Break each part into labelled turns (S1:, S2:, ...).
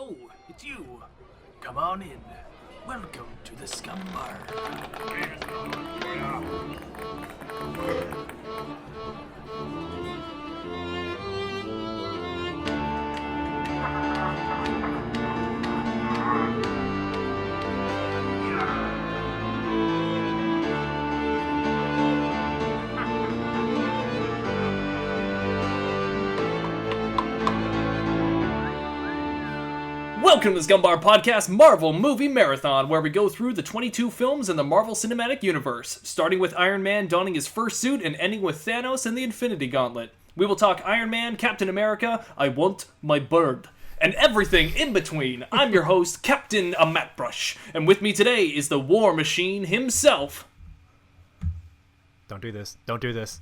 S1: Oh, it's you. Come on in. Welcome to the Scum Bar. Welcome to the Scum Bar Podcast Marvel Movie Marathon, where we go through the 22 films in the Marvel Cinematic Universe, starting with Iron Man donning his first suit and ending with Thanos and the Infinity Gauntlet. We will talk Iron Man, Captain America, I Want My Bird, and everything in between. I'm your host, Captain Mattbrush, and with me today is the War Machine himself.
S2: Don't do this. Don't do this.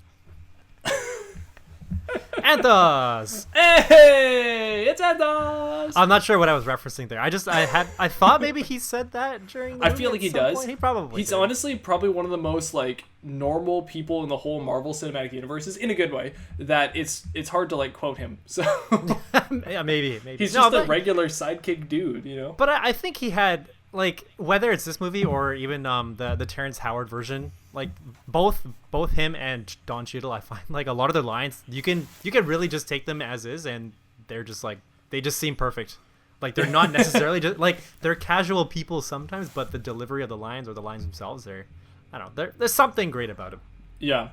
S2: Anth0z!
S1: Hey, it's Anth0z!
S2: I'm not sure what I was referencing there. I thought maybe he said that during the
S1: I feel like he does.
S2: Point. He probably
S1: He's
S2: did.
S1: honestly probably one of the most normal people in the whole Marvel Cinematic Universe, in a good way, that it's hard to quote him. So
S2: yeah, maybe.
S1: He's just a regular sidekick dude, you know?
S2: But I think he had whether it's this movie or even the Terrence Howard version, both him and Don Cheadle, I find a lot of their lines you can really just take them as is, and they're just they just seem perfect. They're not necessarily just they're casual people sometimes, but the delivery of the lines or the lines themselves, there's something great about them.
S1: Yeah.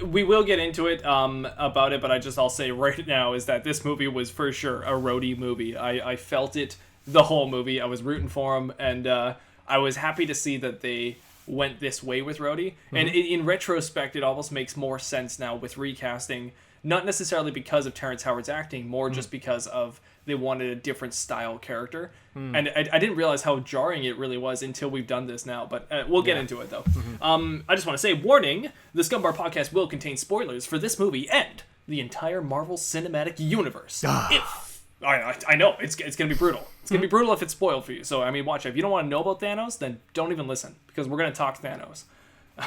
S1: We will get into it about it, but I'll say right now is that this movie was for sure a Rhodey movie. I felt it the whole movie. I was rooting for him, and I was happy to see that they went this way with Rhodey. Mm-hmm. And in retrospect, it almost makes more sense now with recasting, not necessarily because of Terrence Howard's acting, more just because of they wanted a different style character. And I didn't realize how jarring it really was until we've done this now, but we'll get into it, though. Mm-hmm. I just want to say, warning, the Scum Bar Podcast will contain spoilers for this movie and the entire Marvel Cinematic Universe. I know, it's going to be brutal. It's going to be brutal if it's spoiled for you. So, watch it. If you don't want to know about Thanos, then don't even listen, because we're going to talk Thanos.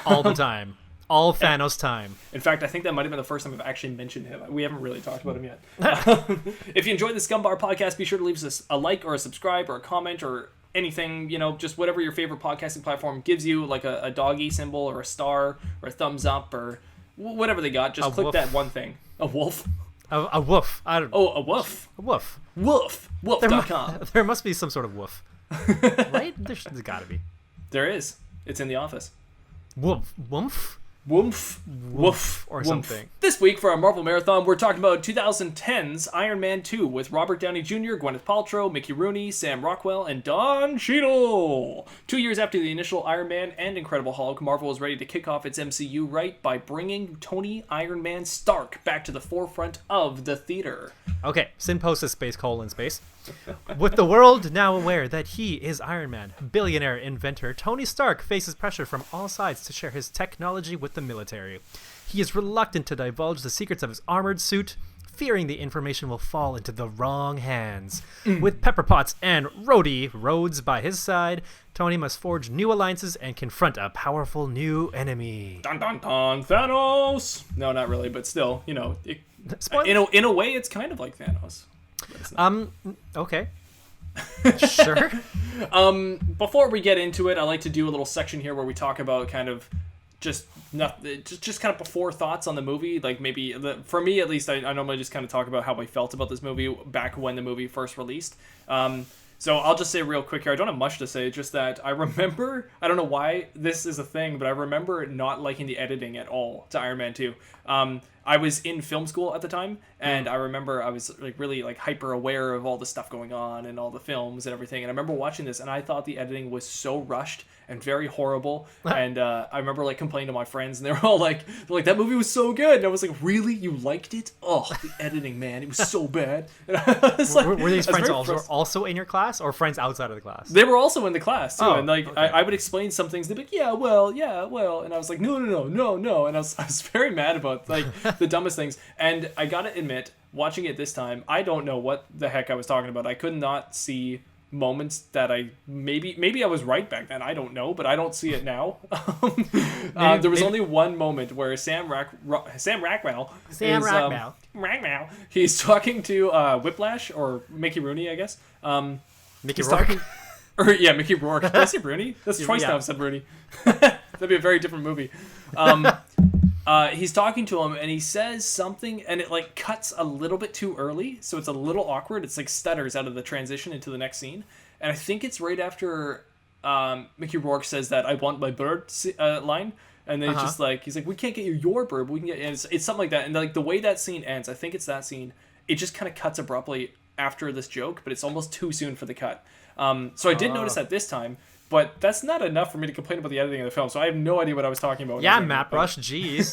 S2: All the time. All Thanos time.
S1: In fact, I think that might have been the first time I've actually mentioned him. We haven't really talked about him yet. If you enjoyed the Scum Bar Podcast, be sure to leave us a like or a subscribe or a comment or anything, just whatever your favorite podcasting platform gives you, like a doggy symbol or a star or a thumbs up or whatever they got. Just click woof. That one thing. A wolf?
S2: A woof. I don't.
S1: Oh, a woof.
S2: A woof.
S1: Woof. Woof.com.
S2: There must be some sort of woof. Right? There's got to be.
S1: There is. It's in The Office.
S2: Woof. Woof?
S1: Woof. Woof.
S2: Or
S1: Woof.
S2: something.
S1: This week for our Marvel Marathon, we're talking about 2010's Iron Man 2 with Robert Downey Jr., Gwyneth Paltrow, Mickey Rooney, Sam Rockwell, and Don Cheadle. 2 years after the initial Iron Man and Incredible Hulk, Marvel is ready to kick off its MCU right by bringing Tony Iron Man Stark back to the forefront of the theater.
S2: Okay, Sin posts space: space. With the world now aware that he is Iron Man, billionaire inventor Tony Stark faces pressure from all sides to share his technology with the military. He is reluctant to divulge the secrets of his armored suit, fearing the information will fall into the wrong hands. With Pepper Potts and Rhodey Rhodes by his side, Tony must forge new alliances and confront a powerful new enemy.
S1: Dun dun dun, Thanos! No, not really, but still, in a way, it's kind of like Thanos.
S2: Okay. Sure.
S1: Before we get into it, I like to do a little section here where we talk about kind of just kind of before thoughts on the movie. Maybe for me at least, I normally just kind of talk about how I felt about this movie back when the movie first released. So I'll just say real quick here, I don't have much to say, just that I remember, I don't know why this is a thing, but I remember not liking the editing at all to Iron Man 2. I was in film school at the time, and I remember I was really hyper aware of all the stuff going on and all the films and everything, and I remember watching this, and I thought the editing was so rushed and very horrible, and I remember complaining to my friends, and they were all that movie was so good, and I was like, really? You liked it? Oh, the editing, man, it was so bad. And I was
S2: were these friends also in your class, or friends outside of the class?
S1: They were also in the class, too, and
S2: okay.
S1: I would explain some things, they'd be like, yeah, well, and I was like, no, and I was very mad about, the dumbest things, and I gotta admit, watching it this time, I don't know what the heck I was talking about. I could not see moments that I maybe I was right back then. I don't know, but I don't see it now. There was only one moment where Sam Rockwell he's talking to Whiplash or Mickey Rooney, I guess.
S2: Mickey
S1: He's
S2: Rourke.
S1: talking, Mickey Rourke. Did I say Rooney? That's twice now I've said Rooney. That'd be a very different movie. He's talking to him and he says something and it like cuts a little bit too early, so it's a little awkward. It's like stutters out of the transition into the next scene, and I think it's right after Mickey Rourke says that "I want my bird" line, and then it's just like he's like, "We can't get you your bird, but we can get," and it's something like that. And like the way that scene ends, I think it's that scene. It just kind of cuts abruptly after this joke, but it's almost too soon for the cut. So I did notice that this time. But that's not enough for me to complain about the editing of the film, so I have no idea what I was talking about.
S2: Yeah, Mattbrush, jeez.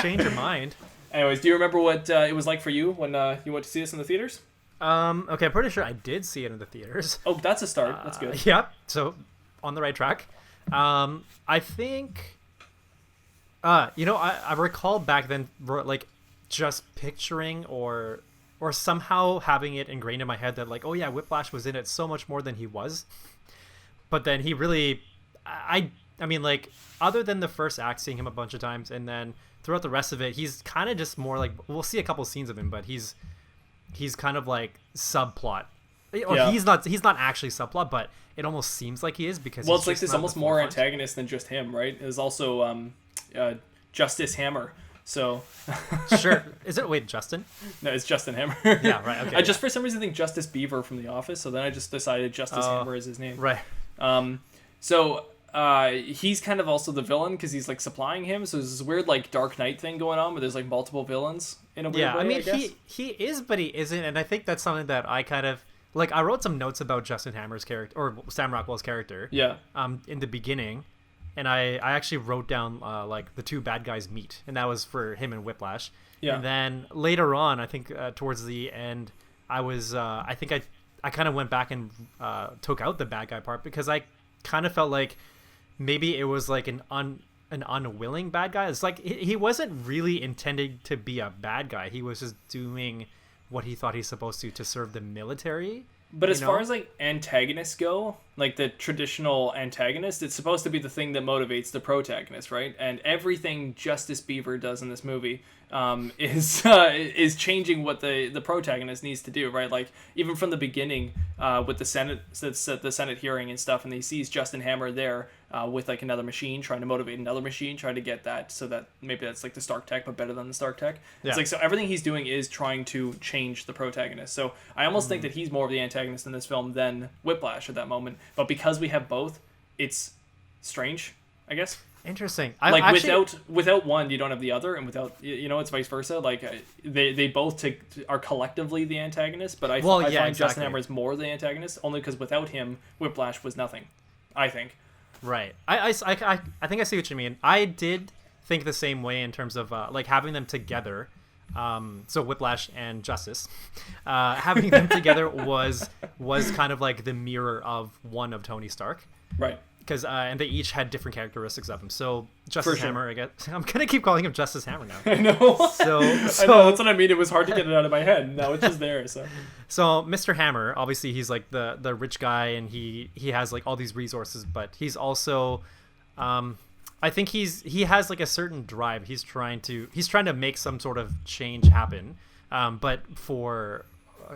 S2: Change your mind.
S1: Anyways, do you remember what it was like for you when you went to see this in the theaters?
S2: Okay, I'm pretty sure I did see it in the theaters.
S1: Oh, that's a start. That's good.
S2: Yep, so on the right track. I think... I recall back then, like, just picturing or somehow having it ingrained in my head that, like, oh yeah, Whiplash was in it so much more than he was. But then he really, I mean, like, other than the first act, seeing him a bunch of times, and then throughout the rest of it, he's kind of just more like, we'll see a couple scenes of him, but he's kind of like subplot. Or he's not actually subplot, but it almost seems like he is because
S1: it's like there's almost more antagonist than just him, right? There's also Justice Hammer. So
S2: sure, is it? Wait, Justin?
S1: No, it's Justin Hammer.
S2: Yeah, right. Okay.
S1: I just for some reason think Justice Beaver from The Office, so then I just decided Justice Hammer is his name.
S2: Right.
S1: So he's kind of also the villain because he's like supplying him. So there's this weird like Dark Knight thing going on where there's like multiple villains in a weird way.
S2: I mean,
S1: I guess.
S2: he is, but he isn't, and I think that's something that I kind of like. I wrote some notes about Justin Hammer's character or Sam Rockwell's character.
S1: Yeah.
S2: In the beginning. And I actually wrote down like the two bad guys meet, and that was for him and Whiplash.
S1: Yeah.
S2: And then later on, I think towards the end, I kind of went back and took out the bad guy part because I kind of felt like maybe it was like an unwilling bad guy. It's like he wasn't really intended to be a bad guy. He was just doing what he thought he's supposed to serve the military.
S1: But as far as like antagonists go, like the traditional antagonist, it's supposed to be the thing that motivates the protagonist, right? And everything Justice Beaver does in this movie is changing what the protagonist needs to do, right? Like even from the beginning with the Senate hearing and stuff, and he sees Justin Hammer there with like another machine, trying to motivate another machine, trying to get that so that maybe that's like the Stark Tech, but better than the Stark Tech. Yeah. It's like so everything he's doing is trying to change the protagonist. So I almost think that he's more of the antagonist in this film than Whiplash at that moment. But because we have both, it's strange, I guess.
S2: Interesting.
S1: Without one, you don't have the other, and without it's vice versa. Like they both are collectively the antagonist, but I find Justin Hammer is more the antagonist only because without him, Whiplash was nothing. I think.
S2: Right. I think I see what you mean. I did think the same way in terms of like having them together. So Whiplash and Justice, having them together was kind of like the mirror of one of Tony Stark.
S1: Right.
S2: Because and they each had different characteristics of him. So Justice Hammer, I guess I'm gonna keep calling him Justice Hammer now.
S1: I know. So I know, that's what I mean. It was hard to get it out of my head. Now it's just there. So
S2: Mr. Hammer, obviously, he's like the rich guy, and he has like all these resources, but he's also, I think he has like a certain drive. He's trying to make some sort of change happen, but for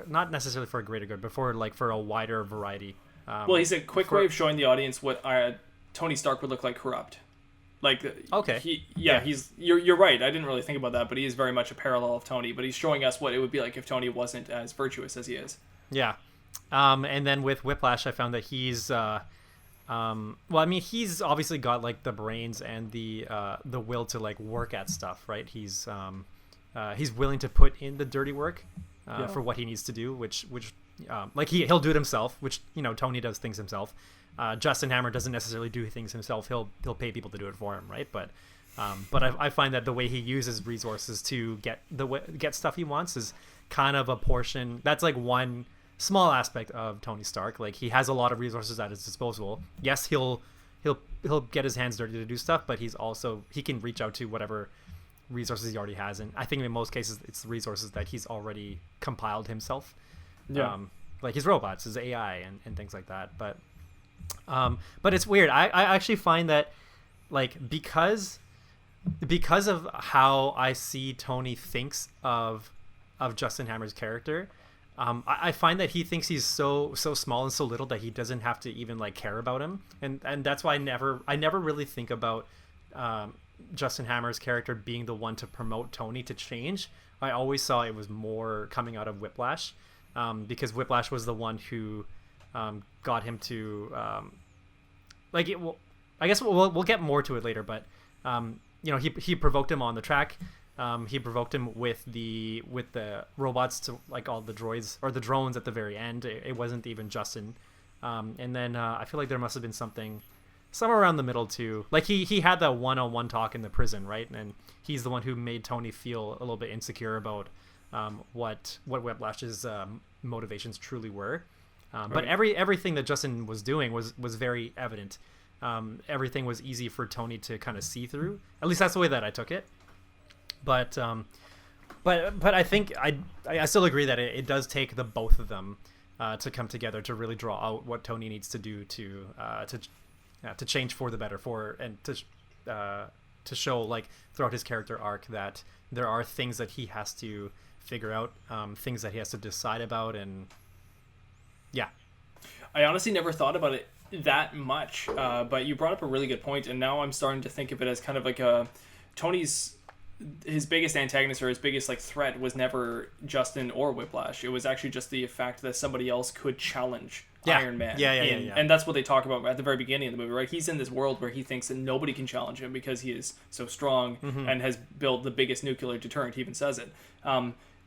S2: not necessarily for a greater good, but for a wider variety.
S1: Well, he's a quick way of showing the audience what Tony Stark would look like corrupt. Like,
S2: okay,
S1: you're right. I didn't really think about that, but he is very much a parallel of Tony. But he's showing us what it would be like if Tony wasn't as virtuous as he is.
S2: Yeah, and then with Whiplash, I found that he's, well, I mean, he's obviously got like the brains and the will to like work at stuff, right? He's willing to put in the dirty work for what he needs to do, which. Like he'll do it himself, which Tony does things himself. Justin Hammer doesn't necessarily do things himself. He'll pay people to do it for him, right? But I find that the way he uses resources to get stuff he wants is kind of a portion. That's like one small aspect of Tony Stark. Like he has a lot of resources at his disposal. Yes, he'll get his hands dirty to do stuff, but he can reach out to whatever resources he already has, and I think in most cases it's the resources that he's already compiled himself.
S1: Yeah.
S2: like his robots, his AI, and things like that. But it's weird. I actually find that, like, because of how I see Tony thinks of Justin Hammer's character, I find that he thinks he's so small and so little that he doesn't have to even like care about him, and that's why I never really think about Justin Hammer's character being the one to promote Tony to change. I always saw it was more coming out of Whiplash, because Whiplash was the one who got him to like it. Well, I guess we'll get more to it later, but you know, he provoked him on the track. He provoked him with the robots, to like all the droids or the drones at the very end. It wasn't even Justin. And then I feel like there must have been something somewhere around the middle too. Like he had that one-on-one talk in the prison, right? And he's the one who made Tony feel a little bit insecure about what Whiplash's motivations truly were.
S1: Right.
S2: But everything that Justin was doing was very evident. Everything was easy for Tony to kind of see through. At least that's the way that I took it. But I think I still agree that it does take the both of them to come together to really draw out what Tony needs to do to change for the better, and to show, like, throughout his character arc, that there are things that he has to figure out, things that he has to decide about, and yeah.
S1: I honestly never thought about it that much, but you brought up a really good point, and now I'm starting to think of it as kind of like his biggest antagonist, or his biggest like threat, was never Justin or Whiplash. It was actually just the fact that somebody else could challenge Iron Man.
S2: Yeah.
S1: And that's what they talk about at the very beginning of the movie, right? He's in this world where he thinks that nobody can challenge him because he is so strong and has built the biggest nuclear deterrent. He even says it.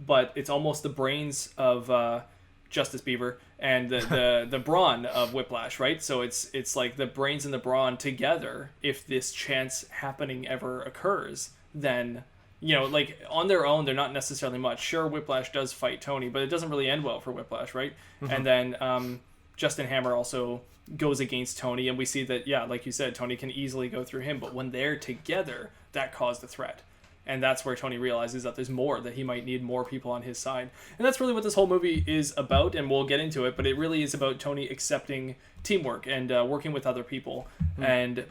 S1: But it's almost the brains of Justice Beaver and the brawn of Whiplash, right? So it's like the brains and the brawn together. If this chance happening ever occurs, then, you know, like, on their own, they're not necessarily much. Sure, Whiplash does fight Tony, but it doesn't really end well for Whiplash, right? And then Justin Hammer also goes against Tony, and we see that, yeah, like you said, Tony can easily go through him, but when they're together, that caused a threat. And that's where Tony realizes that there's more, that he might need more people on his side. And that's really what this whole movie is about, and we'll get into it, but it really is about Tony accepting teamwork and working with other people, and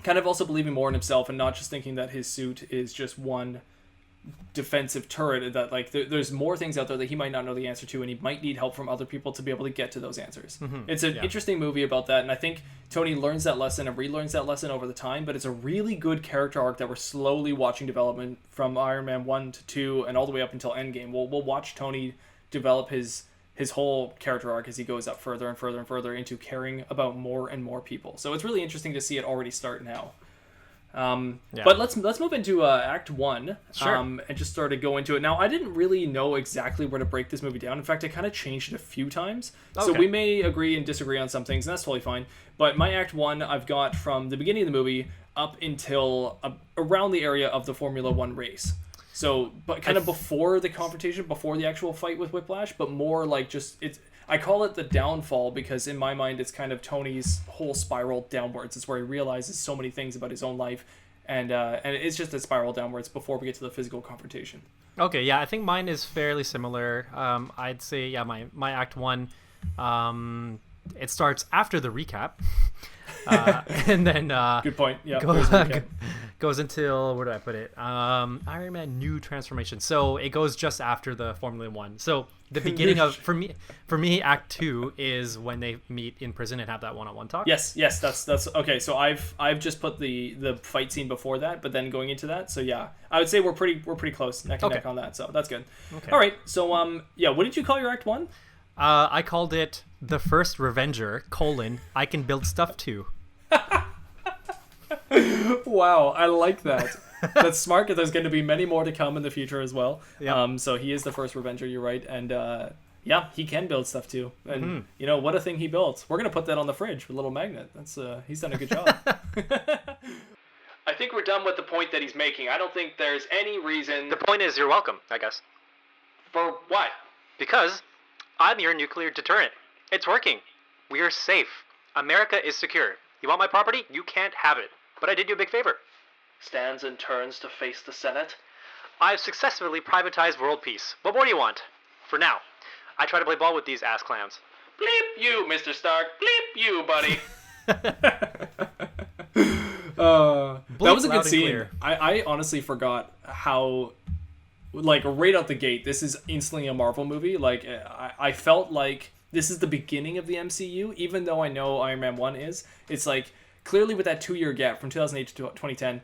S1: kind of also believing more in himself, and not just thinking that his suit is just one defensive turret, that like there's more things out there that he might not know the answer to, and he might need help from other people to be able to get to those answers. It's an interesting movie about that, and I think Tony learns that lesson and relearns that lesson over the time, but it's a really good character arc that we're slowly watching development from Iron Man 1 to 2 and all the way up until Endgame. We'll watch Tony develop his whole character arc as he goes up further and further and further into caring about more and more people. So it's really interesting to see it already start now. But let's move into Act 1, and just sort of go into it. Now, I didn't really know exactly where to break this movie down. In fact, I kind of changed it a few times. Okay. So we may agree and disagree on some things, and that's totally fine. But my Act 1, I've got from the beginning of the movie up until around the area of the Formula 1 race. So, but kind of before the confrontation, before the actual fight with Whiplash, but more like just, I call it the downfall, because in my mind it's kind of Tony's whole spiral downwards. It's where he realizes so many things about his own life, and it's just a spiral downwards before we get to the physical confrontation. Okay,
S2: yeah, I think mine is fairly similar. I'd say, yeah, my Act 1, it starts after the recap. And then
S1: good point. Yeah,
S2: goes until, where do I put it? Iron Man New Transformation. So it goes just after the Formula 1. So the beginning of, for me, Act 2 is when they meet in prison and have that one-on-one talk.
S1: Yes, that's okay. So I've just put the fight scene before that, but then going into that. So yeah, I would say we're pretty close neck and neck on that. So that's good. Okay. All right. So yeah, what did you call your Act 1?
S2: I called it The First Revenger, I can build stuff too.
S1: Wow, I like that. That's smart, because there's going to be many more to come in the future as well.
S2: Yep.
S1: So he is the first Revenger, you're right. And yeah, he can build stuff too. And you know, what a thing he built. We're going to put that on the fridge with a little magnet. That's he's done a good job. I think we're done with the point that he's making. I don't think there's any reason...
S2: The point is, you're welcome, I guess.
S1: For what?
S2: Because I'm your nuclear deterrent. It's working. We're safe. America is secure. You want my property? You can't have it. But I did you a big favor.
S1: Stands and turns to face the Senate.
S2: I've successfully privatized world peace. What more do you want? For now. I try to play ball with these ass clowns.
S1: Bleep you, Mr. Stark. Bleep you, buddy. That was a good scene. I honestly forgot how, like, right out the gate, this is instantly a Marvel movie. Like, I felt like this is the beginning of the MCU, even though I know Iron Man 1 is. It's like, clearly with that 2-year gap from 2008 to 2010,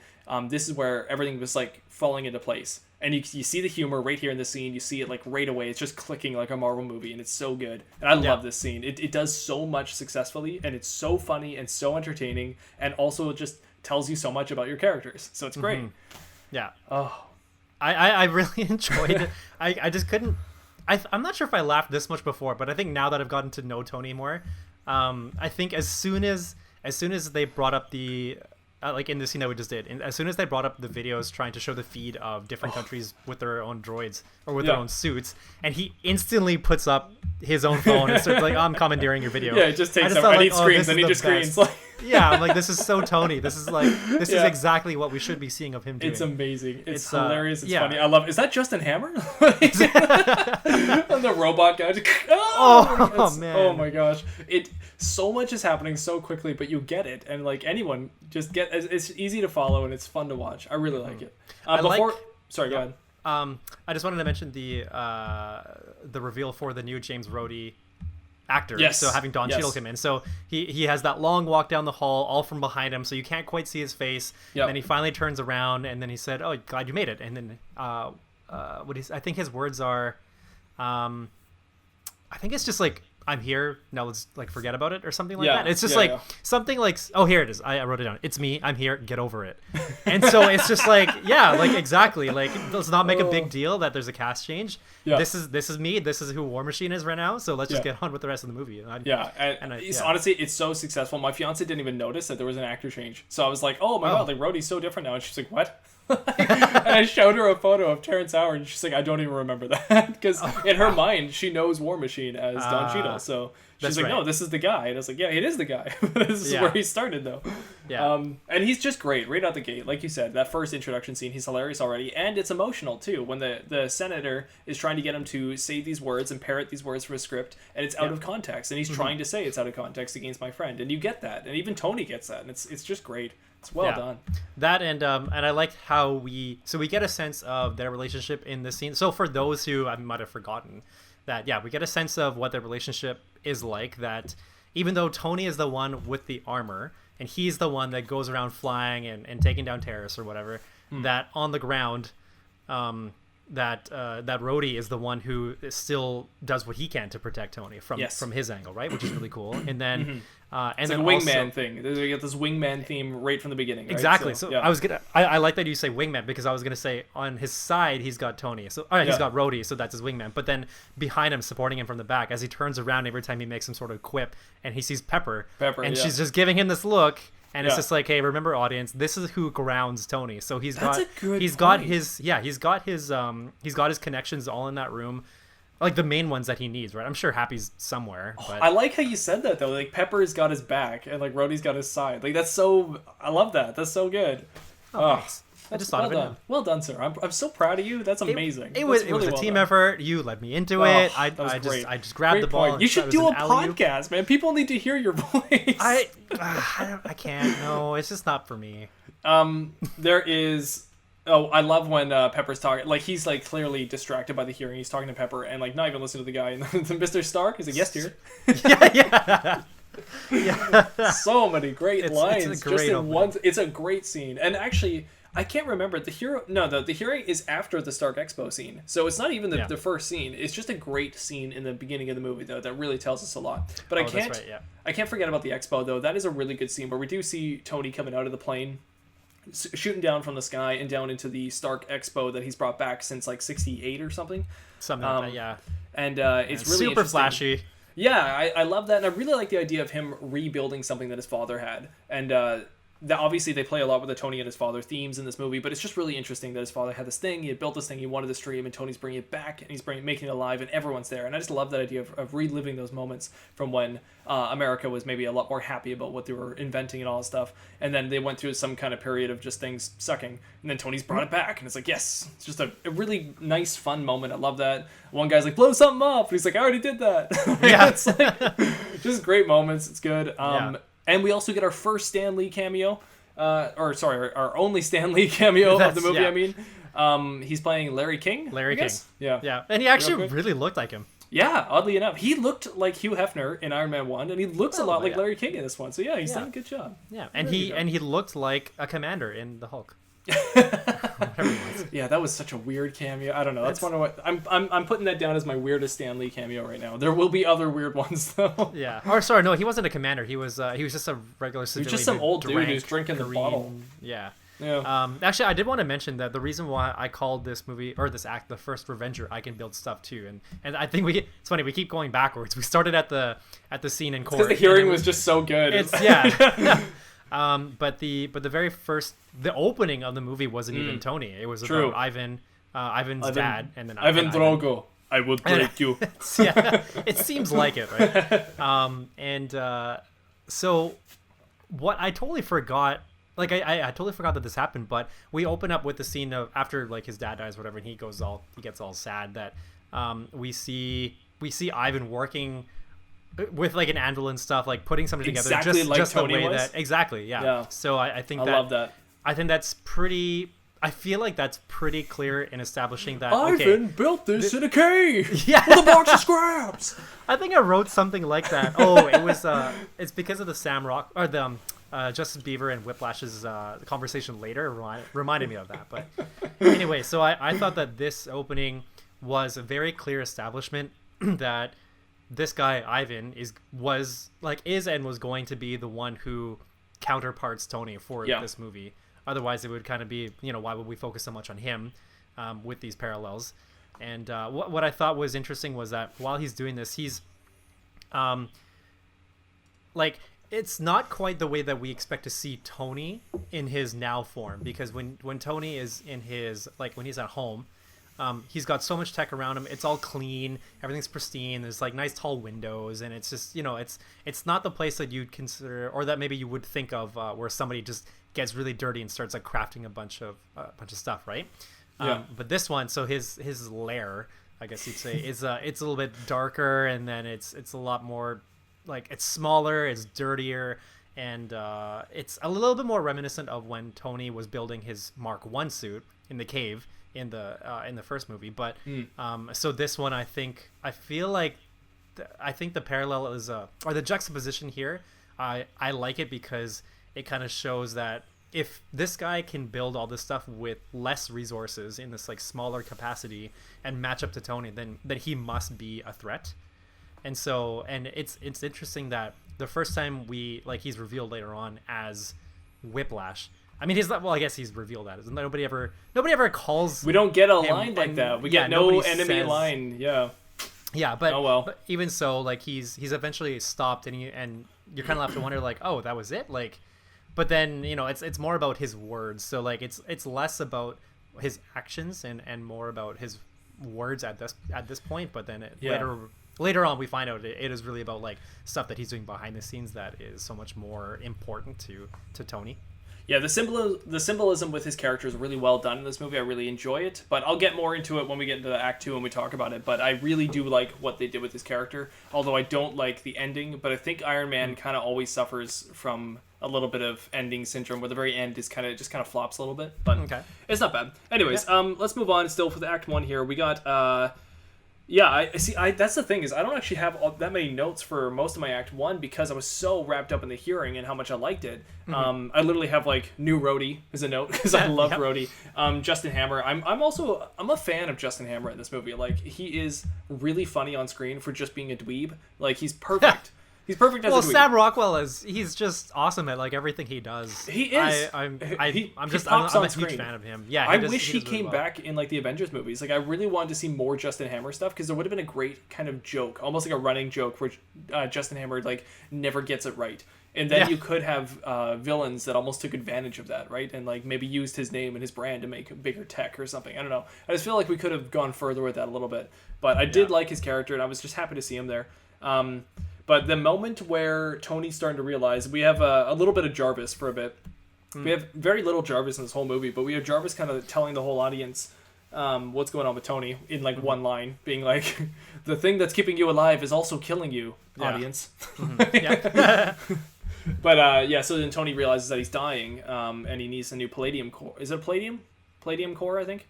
S1: this is where everything was, like, falling into place. And you see the humor right here in the scene. You see it, like, right away. It's just clicking like a Marvel movie, and it's so good. And I love this scene. It does so much successfully, and it's so funny and so entertaining, and also just tells you so much about your characters. So it's great.
S2: Yeah.
S1: Oh.
S2: I really enjoyed it. I just couldn't... I'm not sure if I laughed this much before, but I think now that I've gotten to know Tony more, I think as soon as they brought up the... like in the scene that we just did, and as soon as they brought up the videos trying to show the feed of different countries with their own droids or with their own suits, and he instantly puts up his own phone and starts like, I'm commandeering your video.
S1: Yeah, it just takes over, and he screams, and he just screams. Like...
S2: yeah, I'm like, this is so Tony. This is is exactly what we should be seeing of him doing.
S1: It's amazing. It's hilarious. It's funny. I love it. Is that Justin Hammer? And the robot guy.
S2: Man.
S1: Oh my gosh. So much is happening so quickly, but you get it, and like anyone just get. It's easy to follow, and it's fun to watch. I really like it. Sorry, go ahead.
S2: I just wanted to mention the reveal for the new James Rhodey actor.
S1: Yes.
S2: So having Don Cheadle come in. So he has that long walk down the hall, all from behind him, so you can't quite see his face. Yep. And then he finally turns around, and then he said, "Oh, glad you made it." And then I think his words are, I think it's just like, I'm here, now let's like forget about it or something like that. It's just something like, oh, here it is. I wrote it down. It's me. I'm here. Get over it. And so it's just like, exactly. Like, let's not make a big deal that there's a cast change. Yeah. This is me. This is who War Machine is right now. So let's just get on with the rest of the movie.
S1: Honestly, it's so successful. My fiance didn't even notice that there was an actor change. So I was like, oh my God, like Rhodey's so different now. And she's like, what? And I showed her a photo of Terrence Howard, and she's like, I don't even remember that, because in her mind she knows War Machine as Don Cheadle, so she's like, no, this is the guy. And I was like, yeah, it is the guy. This is where he started, though. And he's just great right out the gate. Like you said, that first introduction scene, he's hilarious already, and it's emotional too when the senator is trying to get him to say these words and parrot these words for a script, and it's out of context, and he's trying to say it's out of context against my friend, and you get that, and even Tony gets that, and it's just great. It's well done.
S2: That and I like how we get a sense of their relationship in this scene. So for those who I might have forgotten, that we get a sense of what their relationship is like. That even though Tony is the one with the armor and he's the one that goes around flying and taking down terrorists or whatever, that on the ground, that Rhodey is the one who still does what he can to protect Tony from his angle, right? Which is really cool. And then
S1: it's like a wingman thing. You get this wingman theme right from the beginning. Right?
S2: Exactly. So I like that you say wingman, because I was gonna say on his side he's got Tony. So he's got Rhodey, so that's his wingman. But then behind him, supporting him from the back, as he turns around every time he makes some sort of quip, and he sees Pepper, and she's just giving him this look. And it's just like, hey, remember, audience, this is who grounds Tony. So he's got his connections all in that room, like the main ones that he needs, right? I'm sure Happy's somewhere. But...
S1: I like how you said that though. Like Pepper's got his back, and like Rhodey's got his side. Like that's so. I love that. That's so good.
S2: Thanks. I just thought of it.
S1: Well done, sir. I'm so proud of you. That's amazing.
S2: It was a team effort. You led me into it. I just grabbed the ball.
S1: You should do a podcast, man. People need to hear your voice.
S2: I can't. No, it's just not for me.
S1: There is. Oh, I love when Pepper's talking. Like he's like clearly distracted by the hearing. He's talking to Pepper and like not even listening to the guy. And Mr. Stark is like, yes, dear. Yeah. So many great lines.
S2: It's a great
S1: It's a great scene, and actually. I can't remember the hearing is after the Stark Expo scene, so it's not even the first scene. It's just a great scene in the beginning of the movie though that really tells us a lot. But I can't forget about the Expo though. That is a really good scene where we do see Tony coming out of the plane, shooting down from the sky and down into the Stark Expo that he's brought back since like '68 or something.
S2: Something like that, yeah.
S1: And it's really
S2: super flashy.
S1: Yeah, I love that, and I really like the idea of him rebuilding something that his father had, and that obviously they play a lot with the Tony and his father themes in this movie, but it's just really interesting that his father had this thing, he had built this thing, he wanted to stream, and Tony's bringing it back, and he's making it alive, and everyone's there. And I just love that idea of reliving those moments from when America was maybe a lot more happy about what they were inventing and all that stuff, and then they went through some kind of period of just things sucking, and then Tony's brought it back, and it's like, yes, it's just a really nice, fun moment. I love that. One guy's like, blow something up, and he's like, I already did that. Yeah. It's like, just great moments. It's good. And we also get our first Stan Lee cameo. Our only Stan Lee cameo of the movie, yeah. I mean. He's playing Larry King.
S2: Larry King.
S1: Yeah.
S2: Yeah. And he actually really looked like him.
S1: Yeah, oddly enough. He looked like Hugh Hefner in Iron Man 1, and he looks a lot like Larry King in this one. So yeah, he's done a good job.
S2: Yeah. And he looked like a commander in the Hulk.
S1: Yeah, that was such a weird cameo. I don't know. That's one of what I'm putting that down as my weirdest Stan Lee cameo right now. There will be other weird ones though.
S2: Yeah. Or sorry, no, he wasn't a commander. He was just a regular civilian.
S1: He was just some old dude who's drinking the bottle.
S2: Yeah.
S1: Yeah.
S2: Actually, I did want to mention that the reason why I called this movie or this act the first Revenger, I can build stuff too, and I think it's funny we keep going backwards. We started at the scene in court
S1: because the hearing was just so good.
S2: But the very first, the opening of the movie wasn't even Tony. It was about Ivan's dad, and then
S1: Ivan Drogo. I will break you.
S2: Yeah, it seems like it, right? So what I totally forgot. Like I totally forgot that this happened, but we open up with the scene of after like his dad dies, or whatever, and he gets all sad that we see Ivan working with like an anvil and stuff, like putting something together
S1: exactly like
S2: just
S1: Tony
S2: the way
S1: was.
S2: That exactly, yeah. So I think I
S1: love that.
S2: I think that's pretty. I feel like that's pretty clear in establishing that
S1: Ivan built this in a cave.
S2: Yeah,
S1: with a box of scraps.
S2: I think I wrote something like that. Oh, it was. It's because of the Sam Rock or the Justice Beaver and Whiplash's conversation later reminded me of that. But anyway, so I thought that this opening was a very clear establishment that this guy Ivan was going to be the one who counterparts Tony for this movie. Otherwise, it would kind of be, why would we focus so much on him with these parallels? And what I thought was interesting was that while he's doing this, he's it's not quite the way that we expect to see Tony in his now form, because when Tony is in his, when he's at home, he's got so much tech around him. It's all clean. Everything's pristine. There's nice tall windows, and it's just, it's not the place that you'd consider, or that maybe you would think of where somebody just gets really dirty and starts crafting a bunch of stuff, right?
S1: Yeah.
S2: But this one, so his lair, I guess you'd say, is it's a little bit darker, and then it's a lot more it's smaller, it's dirtier, and it's a little bit more reminiscent of when Tony was building his Mark I suit in the cave in the first movie. But so this one, I think the parallel is or the juxtaposition here, I like it because it kind of shows that if this guy can build all this stuff with less resources in this smaller capacity and match up to Tony, then he must be a threat. And so, and it's interesting that the first time he's revealed later on as Whiplash. I mean, I guess he's revealed that. Nobody ever calls.
S1: We don't get a line like that. We get no enemy line. Yeah.
S2: Yeah, but,
S1: oh well.
S2: But even so, he's eventually stopped, and you're kind of left to wonder, oh, that was it, But then it's more about his words. So it's less about his actions and more about his words at this point. But then later on we find out it is really about stuff that he's doing behind the scenes that is so much more important to Tony.
S1: Yeah, the symbolism with his character is really well done in this movie. I really enjoy it, but I'll get more into it when we get into Act 2 and we talk about it. But I really do like what they did with his character, although I don't like the ending. But I think Iron Man kind of always suffers from a little bit of ending syndrome, where the very end is kind of flops a little bit. But It's not bad. Anyways, let's move on. Still for the Act 1 here, we got. I see. That's the thing, is I don't actually have that many notes for most of my Act 1 because I was so wrapped up in the hearing and how much I liked it. Mm-hmm. I literally have new Rhodey as a note because I love Rhodey. Justin Hammer. I'm a fan of Justin Hammer in this movie. He is really funny on screen for just being a dweeb. He's perfect. He's perfect as
S2: well,
S1: a dweeb.
S2: Sam Rockwell he's just awesome at like everything he does.
S1: He is.
S2: I'm
S1: He
S2: a
S1: pops
S2: huge
S1: on screen.
S2: fan of him. Yeah,
S1: I wish he
S2: does really
S1: came
S2: well.
S1: back in like the Avengers movies. Like I really wanted to see more Justin Hammer stuff because there would have been a great kind of joke, almost like a running joke where Justin Hammer like never gets it right. And then you could have villains that almost took advantage of that, right? And like maybe used his name and his brand to make bigger tech or something. I don't know. I just feel like we could have gone further with that a little bit. But I did like his character, and I was just happy to see him there. But the moment where Tony's starting to realize, we have a little bit of Jarvis for a bit. We have very little Jarvis in this whole movie, but we have Jarvis kind of telling the whole audience what's going on with Tony in like one line, being like, the thing that's keeping you alive is also killing you, audience.
S2: Yeah.
S1: But so then Tony realizes that he's dying, and he needs a new palladium core. Is it a palladium? Palladium core, I think.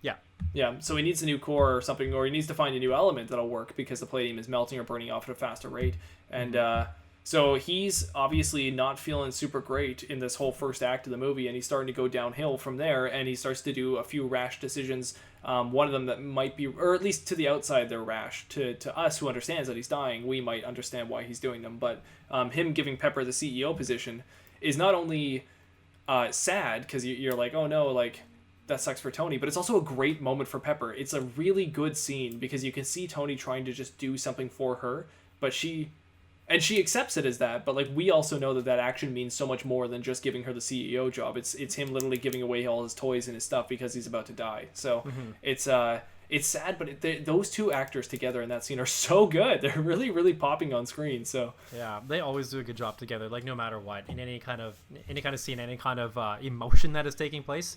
S2: Yeah.
S1: Yeah. So he needs a new core or something, or he needs to find a new element that'll work because the palladium is melting or burning off at a faster rate. And so he's obviously not feeling super great in this whole first act of the movie, and he's starting to go downhill from there. And he starts to do a few rash decisions. One of them that might be, or at least to the outside, they're rash. To us who understands that he's dying, we might understand why he's doing them. But him giving Pepper the CEO position is not only sad because you're like, oh no, like that sucks for Tony, but it's also a great moment for Pepper. It's a really good scene because you can see Tony trying to just do something for her, but she accepts it as that. But like we also know that action means so much more than just giving her the CEO job. It's him literally giving away all his toys and his stuff because he's about to die. So it's sad, but those two actors together in that scene are so good. They're really, really popping on screen. So
S2: yeah, they always do a good job together. Like no matter what, in any kind of scene, any kind of emotion that is taking place.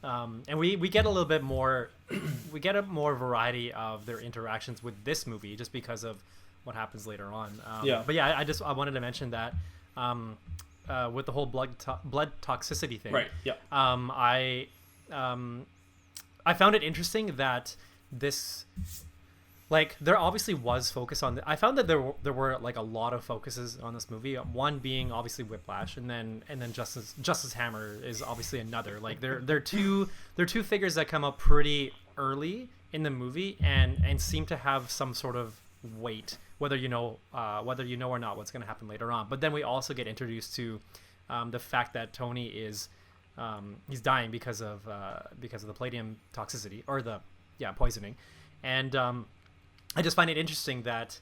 S2: And we get a little bit more, we get a more variety of their interactions with this movie just because of what happens later on. But yeah, I wanted to mention that with the whole blood toxicity thing.
S1: Right. Yeah.
S2: I found it interesting that this, like, there obviously was focus on I found that there were like a lot of focuses on this movie. One being obviously Whiplash, and then Justice Hammer is obviously another. Like they're two figures that come up pretty early in the movie and seem to have some sort of weight, whether you know or not what's going to happen later on. But then we also get introduced to the fact that Tony is he's dying because of the palladium toxicity or the poisoning, and I just find it interesting that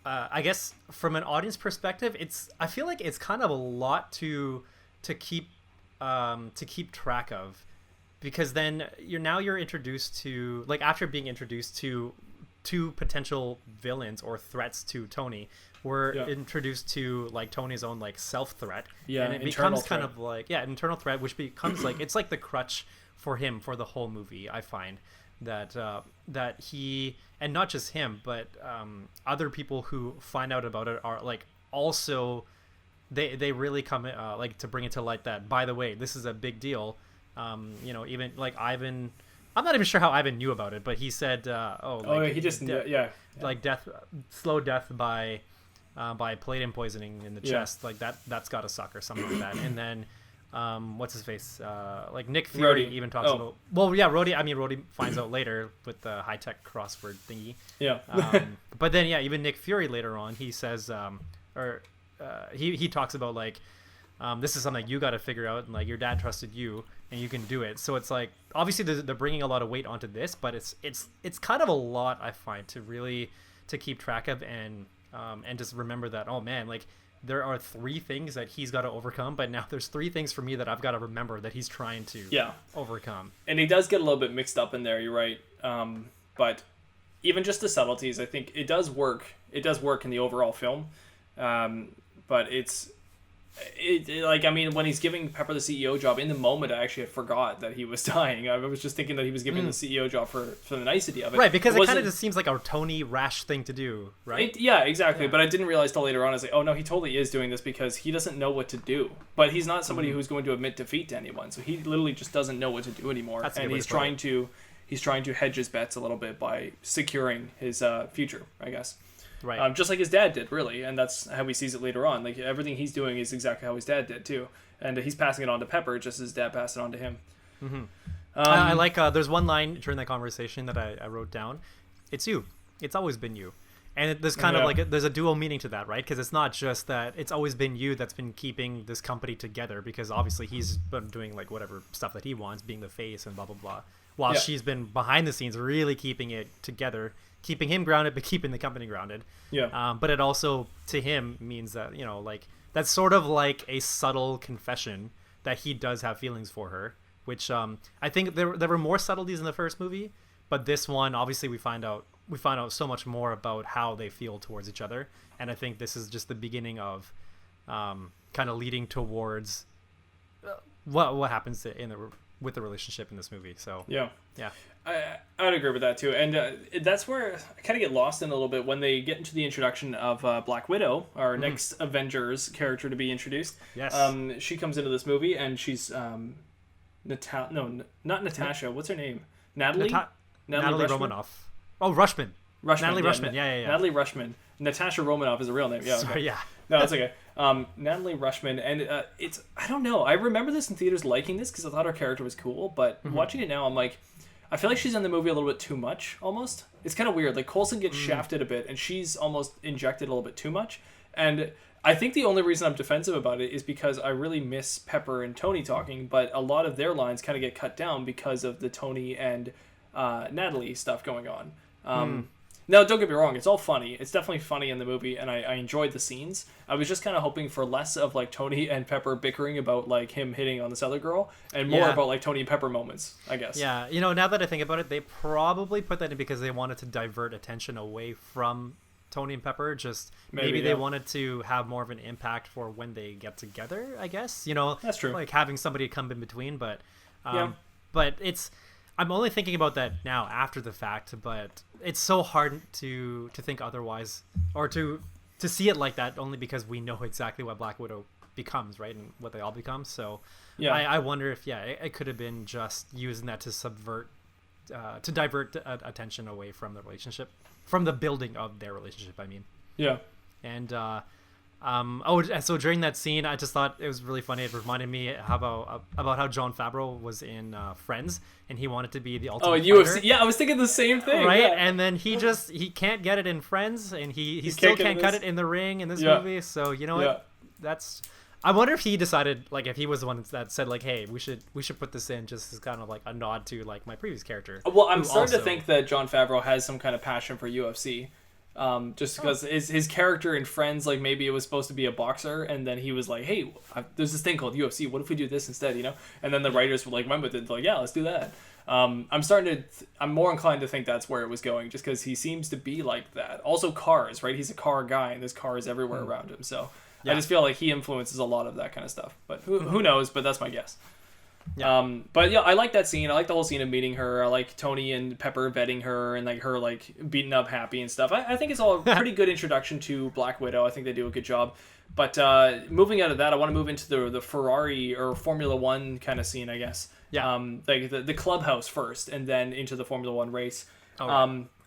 S2: I guess from an audience perspective, I feel like it's kind of a lot to keep track of, because then you're introduced to, like, after being introduced to two potential villains or threats to Tony, we're introduced to like Tony's own like self threat, and it becomes kind of like internal threat, which becomes like it's like the crutch for him for the whole movie. I find that he, and not just him, but other people who find out about it are like also they really come like to bring it to light that, by the way, this is a big deal. Even like Ivan, I'm not even sure how Ivan knew about it, but he said, he just like slow death by palladium poisoning in the chest, like that's gotta suck or something like that. And then what's his face, like Nick Fury Rhodey even talks about, Rhodey finds out later with the high-tech crossword thingy, but then even Nick Fury later on, he says he talks about like this is something you got to figure out, and like your dad trusted you and you can do it. So it's like obviously they're bringing a lot of weight onto this, but it's kind of a lot, I find, to keep track of, and just remember that, oh man, like there are 3 things that he's got to overcome, but now there's 3 things for me that I've got to remember that he's trying to overcome.
S1: And he does get a little bit mixed up in there, you're right. But even just the subtleties, I think it does work in the overall film. But when he's giving Pepper the CEO job, in the moment I actually forgot that he was dying. I was just thinking that he was giving the CEO job for the nicety of it.
S2: Right, because it kind of just seems like a Tony rash thing to do, right?
S1: Exactly. Yeah. But I didn't realize till later on, I was like, oh no, he totally is doing this because he doesn't know what to do. But he's not somebody who's going to admit defeat to anyone. So he literally just doesn't know what to do anymore. And he's trying to hedge his bets a little bit by securing his future, I guess.
S2: Right.
S1: Just like his dad did, really, and that's how he sees it later on. Like everything he's doing is exactly how his dad did too, and he's passing it on to Pepper just as his dad passed it on to him.
S2: Mm-hmm. I like. There's one line during that conversation that I wrote down. It's you. It's always been you. And there's kind of like there's a dual meaning to that, right? Because it's not just that it's always been you that's been keeping this company together, because obviously he's been doing like whatever stuff that he wants, being the face and blah blah blah, while she's been behind the scenes really keeping it together, keeping him grounded but keeping the company grounded. But it also to him means that, you know, like that's sort of like a subtle confession that he does have feelings for her, which I think there were more subtleties in the first movie, but this one obviously we find out so much more about how they feel towards each other, and I think this is just the beginning of kind of leading towards what happens with the relationship in this movie. So
S1: I'd agree with that too, and that's where I kind of get lost in a little bit when they get into the introduction of Black Widow, our next Avengers character to be introduced. She comes into this movie and she's not Natasha. What's her name? Natalie
S2: Romanoff. Oh, Rushman. Natalie Rushman. Yeah.
S1: Natalie Rushman. Natasha Romanoff is a real name. Yeah.
S2: Sorry, yeah.
S1: No, it's okay. Natalie Rushman, and it's, I don't know. I remember this in theaters liking this because I thought her character was cool, but watching it now, I'm like, I feel like she's in the movie a little bit too much, almost. It's kind of weird. Like, Coulson gets shafted a bit, and she's almost injected a little bit too much. And I think the only reason I'm defensive about it is because I really miss Pepper and Tony talking, but a lot of their lines kind of get cut down because of the Tony and Natalie stuff going on. Now, don't get me wrong, it's all funny. It's definitely funny in the movie, and I enjoyed the scenes. I was just kind of hoping for less of, like, Tony and Pepper bickering about, like, him hitting on this other girl, and more about, like, Tony and Pepper moments, I guess.
S2: Yeah, you know, now that I think about it, they probably put that in because they wanted to divert attention away from Tony and Pepper. Just maybe they wanted to have more of an impact for when they get together, I guess. You know,
S1: that's true.
S2: Like, having somebody come in between, but it's... I'm only thinking about that now after the fact, but it's so hard to think otherwise, or to see it like that, only because we know exactly what Black Widow becomes, right, and what they all become. So I wonder if it could have been just using that to divert attention away from the relationship, from the building of their relationship, I mean. And so during that scene, I just thought it was really funny. It reminded me about how Jon Favreau was in Friends, and he wanted to be the ultimate
S1: UFC.
S2: fighter.
S1: Yeah, I was thinking the same thing.
S2: Right,
S1: yeah.
S2: and then he can't get it in Friends, and he still can't cut it in the ring in this movie. So you know what? That's. I wonder if he decided, like, if he was the one that said, like, hey, we should put this in just as kind of like a nod to, like, my previous character.
S1: Well, I'm starting to think that Jon Favreau has some kind of passion for UFC. Just because his character in Friends, like, maybe it was supposed to be a boxer, and then he was like, hey, there's this thing called UFC, what if we do this instead, you know? And then the writers were like, went with it, like, yeah, let's do that. I'm more inclined to think that's where it was going, just because he seems to be like that. Also cars, right? He's a car guy, and there's cars everywhere around him, so I just feel like he influences a lot of that kind of stuff. But who knows, but that's my guess. But yeah, I like that scene. I like the whole scene of meeting her. I like Tony and Pepper vetting her and, like, her, like, beating up Happy and stuff. I think it's all a pretty good introduction to Black Widow. I think they do a good job. But moving out of that, I want to move into the Ferrari or Formula One kind of scene, I guess. Like the clubhouse first, and then into the Formula One race.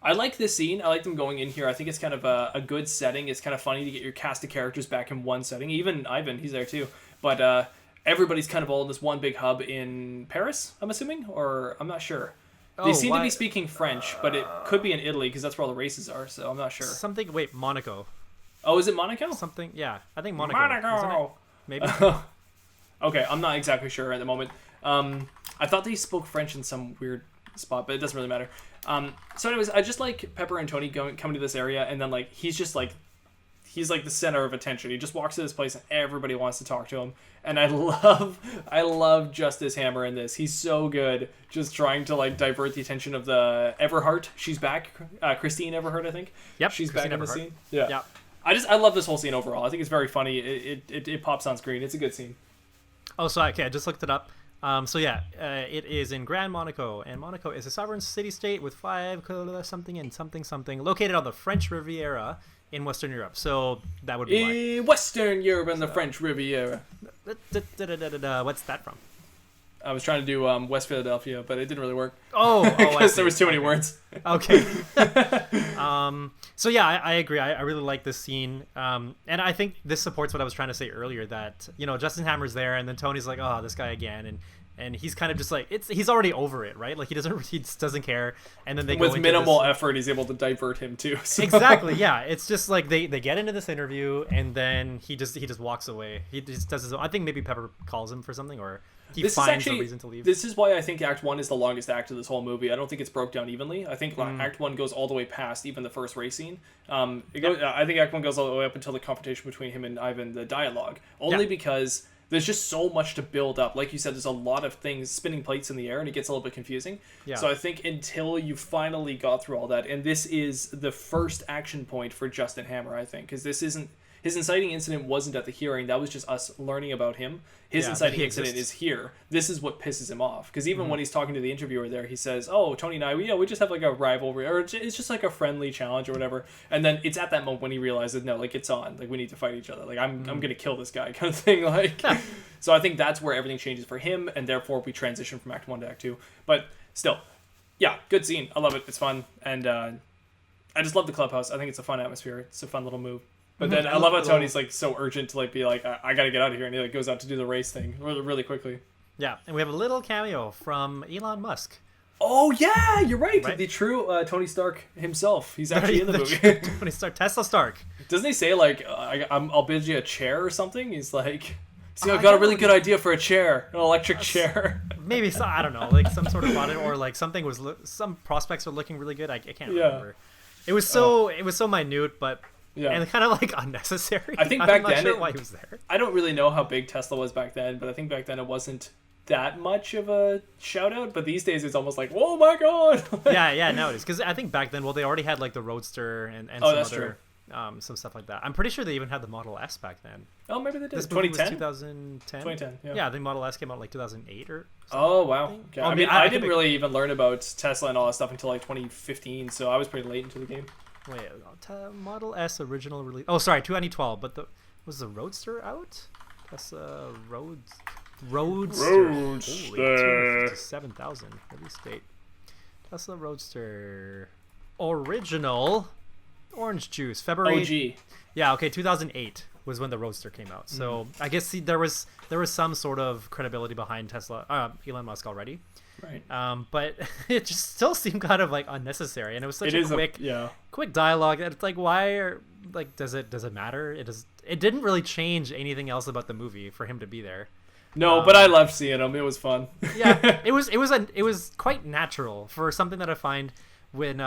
S1: I like this scene. I like them going in here. I think it's kind of a good setting. It's kind of funny to get your cast of characters back in one setting. Even Ivan, he's there too. But everybody's kind of all in this one big hub in Paris, I'm assuming? Or I'm not sure. They seem to be speaking French, but it could be in Italy because that's where all the races are, so I'm not sure.
S2: Monaco.
S1: Oh, is it Monaco?
S2: Something, yeah. I think Monaco. Isn't it? Maybe.
S1: Okay, I'm not exactly sure at the moment. I thought they spoke French in some weird spot, but it doesn't really matter. So anyways, I just like Pepper and Tony coming to this area, and then, like, he's like the center of attention. He just walks to this place and everybody wants to talk to him. And I love Justice Hammer in this. He's so good, just trying to, like, divert the attention of the Everhart. She's back. Christine Everhart, I think.
S2: Yep.
S1: She's
S2: Christine
S1: back in the
S2: Everhart.
S1: scene. Yeah. I love this whole scene overall. I think it's very funny. It pops on screen. It's a good scene.
S2: Oh, sorry. Okay, I just looked it up. It is in Grand Monaco, and Monaco is a sovereign city-state with 5 something and something located on the French Riviera in Western Europe. So that would be
S1: Western Europe and the French Riviera.
S2: What's that from?
S1: I was trying to do West Philadelphia, but it didn't really work.
S2: Because
S1: there was too many words.
S2: Okay. So yeah, I agree. I really like this scene, and I think this supports what I was trying to say earlier. That, you know, Justin Hammer's there, and then Tony's like, "Oh, this guy again," and and he's kind of just like he's already over it, right? Like he just doesn't care, and then they go
S1: with
S2: into
S1: minimal
S2: this...
S1: effort, he's able to divert him too. So.
S2: Exactly, yeah. It's just like they get into this interview, and then he just walks away. He just does his own... I think maybe Pepper calls him for something, or he finds a reason to leave.
S1: This is why I think Act 1 is the longest act of this whole movie. I don't think it's broke down evenly. I think Act 1 goes all the way past even the first race scene. I think Act 1 goes all the way up until the confrontation between him and Ivan, the dialogue. Only because there's just so much to build up. Like you said, there's a lot of things, spinning plates in the air, and it gets a little bit confusing. Yeah. So I think until you finally got through all that, and this is the first action point for Justin Hammer, I think, because this isn't... His inciting incident wasn't at the hearing. That was just us learning about him. His inciting incident is here. This is what pisses him off. Because even when he's talking to the interviewer there, he says, oh, Tony and I, we just have like a rivalry. Or it's just like a friendly challenge or whatever. And then it's at that moment when he realizes, no, like it's on. Like we need to fight each other. Like I'm going to kill this guy kind of thing. Like, So I think that's where everything changes for him. And therefore we transition from Act 1 to Act 2. But still, yeah, good scene. I love it. It's fun. And I just love the clubhouse. I think it's a fun atmosphere. It's a fun little move. But then I love how Tony's like so urgent to like be like, I gotta get out of here, and he like goes out to do the race thing really quickly.
S2: Yeah, and we have a little cameo from Elon Musk.
S1: Oh yeah, you're right. The true Tony Stark himself. He's actually in the movie.
S2: Tony Stark, Tesla Stark.
S1: Doesn't he say like, I'll build you a chair or something? He's like, see, I got a really good idea for a chair, an electric chair.
S2: Maybe I don't know, like some sort of product, or like something was some prospects were looking really good. I can't remember. It was so minute, but. Yeah. And kind of like unnecessary.
S1: I think back then,
S2: I'm not sure why he was there.
S1: I don't really know how big Tesla was back then, but I think back then it wasn't that much of a shout out. But these days it's almost like, oh my god.
S2: yeah, now it is. Because I think back then, they already had like the Roadster and some other some stuff like that. I'm pretty sure they even had the Model S back then.
S1: Oh, maybe they did.
S2: This
S1: 2010?
S2: 2010.
S1: 2010.
S2: Yeah, the Model S came out like 2008 or.
S1: Oh wow. Okay. I mean, I didn't really even learn about Tesla and all that stuff until like 2015, so I was pretty late into the game.
S2: Wait, Model S original release. Oh, sorry, 2012. But was the Roadster out? Tesla Roadster. Holy, 257,000 release date. Tesla Roadster original orange juice, February.
S1: OG.
S2: Yeah, okay, 2008 was when the Roadster came out. So I guess there was some sort of credibility behind Elon Musk already.
S1: Right.
S2: But it just still seemed kind of like unnecessary, and it was such a quick dialogue. It's like, does it matter? It didn't really change anything else about the movie for him to be there.
S1: No, but I loved seeing him. It was fun.
S2: Yeah, it was quite natural for something that I find when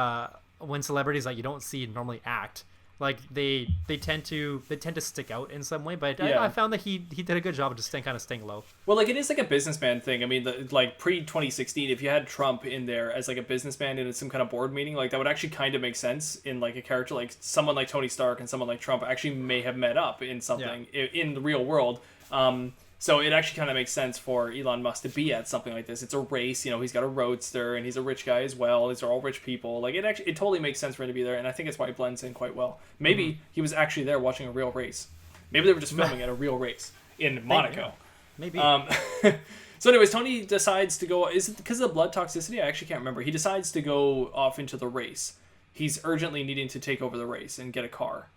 S2: celebrities that you don't see normally act. Like they tend to stick out in some way, but I found that he did a good job of just staying low.
S1: Well, like it is like a businessman thing. I mean, like pre-2016, if you had Trump in there as like a businessman in some kind of board meeting, like that would actually kind of make sense in like a character like someone like Tony Stark and someone like Trump actually may have met up in something in the real world. So it actually kind of makes sense for Elon Musk to be at something like this. It's a race, he's got a Roadster and he's a rich guy as well. These are all rich people. Like it totally makes sense for him to be there, and I think it's why it blends in quite well. Maybe he was actually there watching a real race. Maybe they were just filming at a real race in Monaco.
S2: Maybe.
S1: So anyways, Tony decides to go. Is it because of the blood toxicity? I actually can't remember. He decides to go off into the race. He's urgently needing to take over the race and get a car.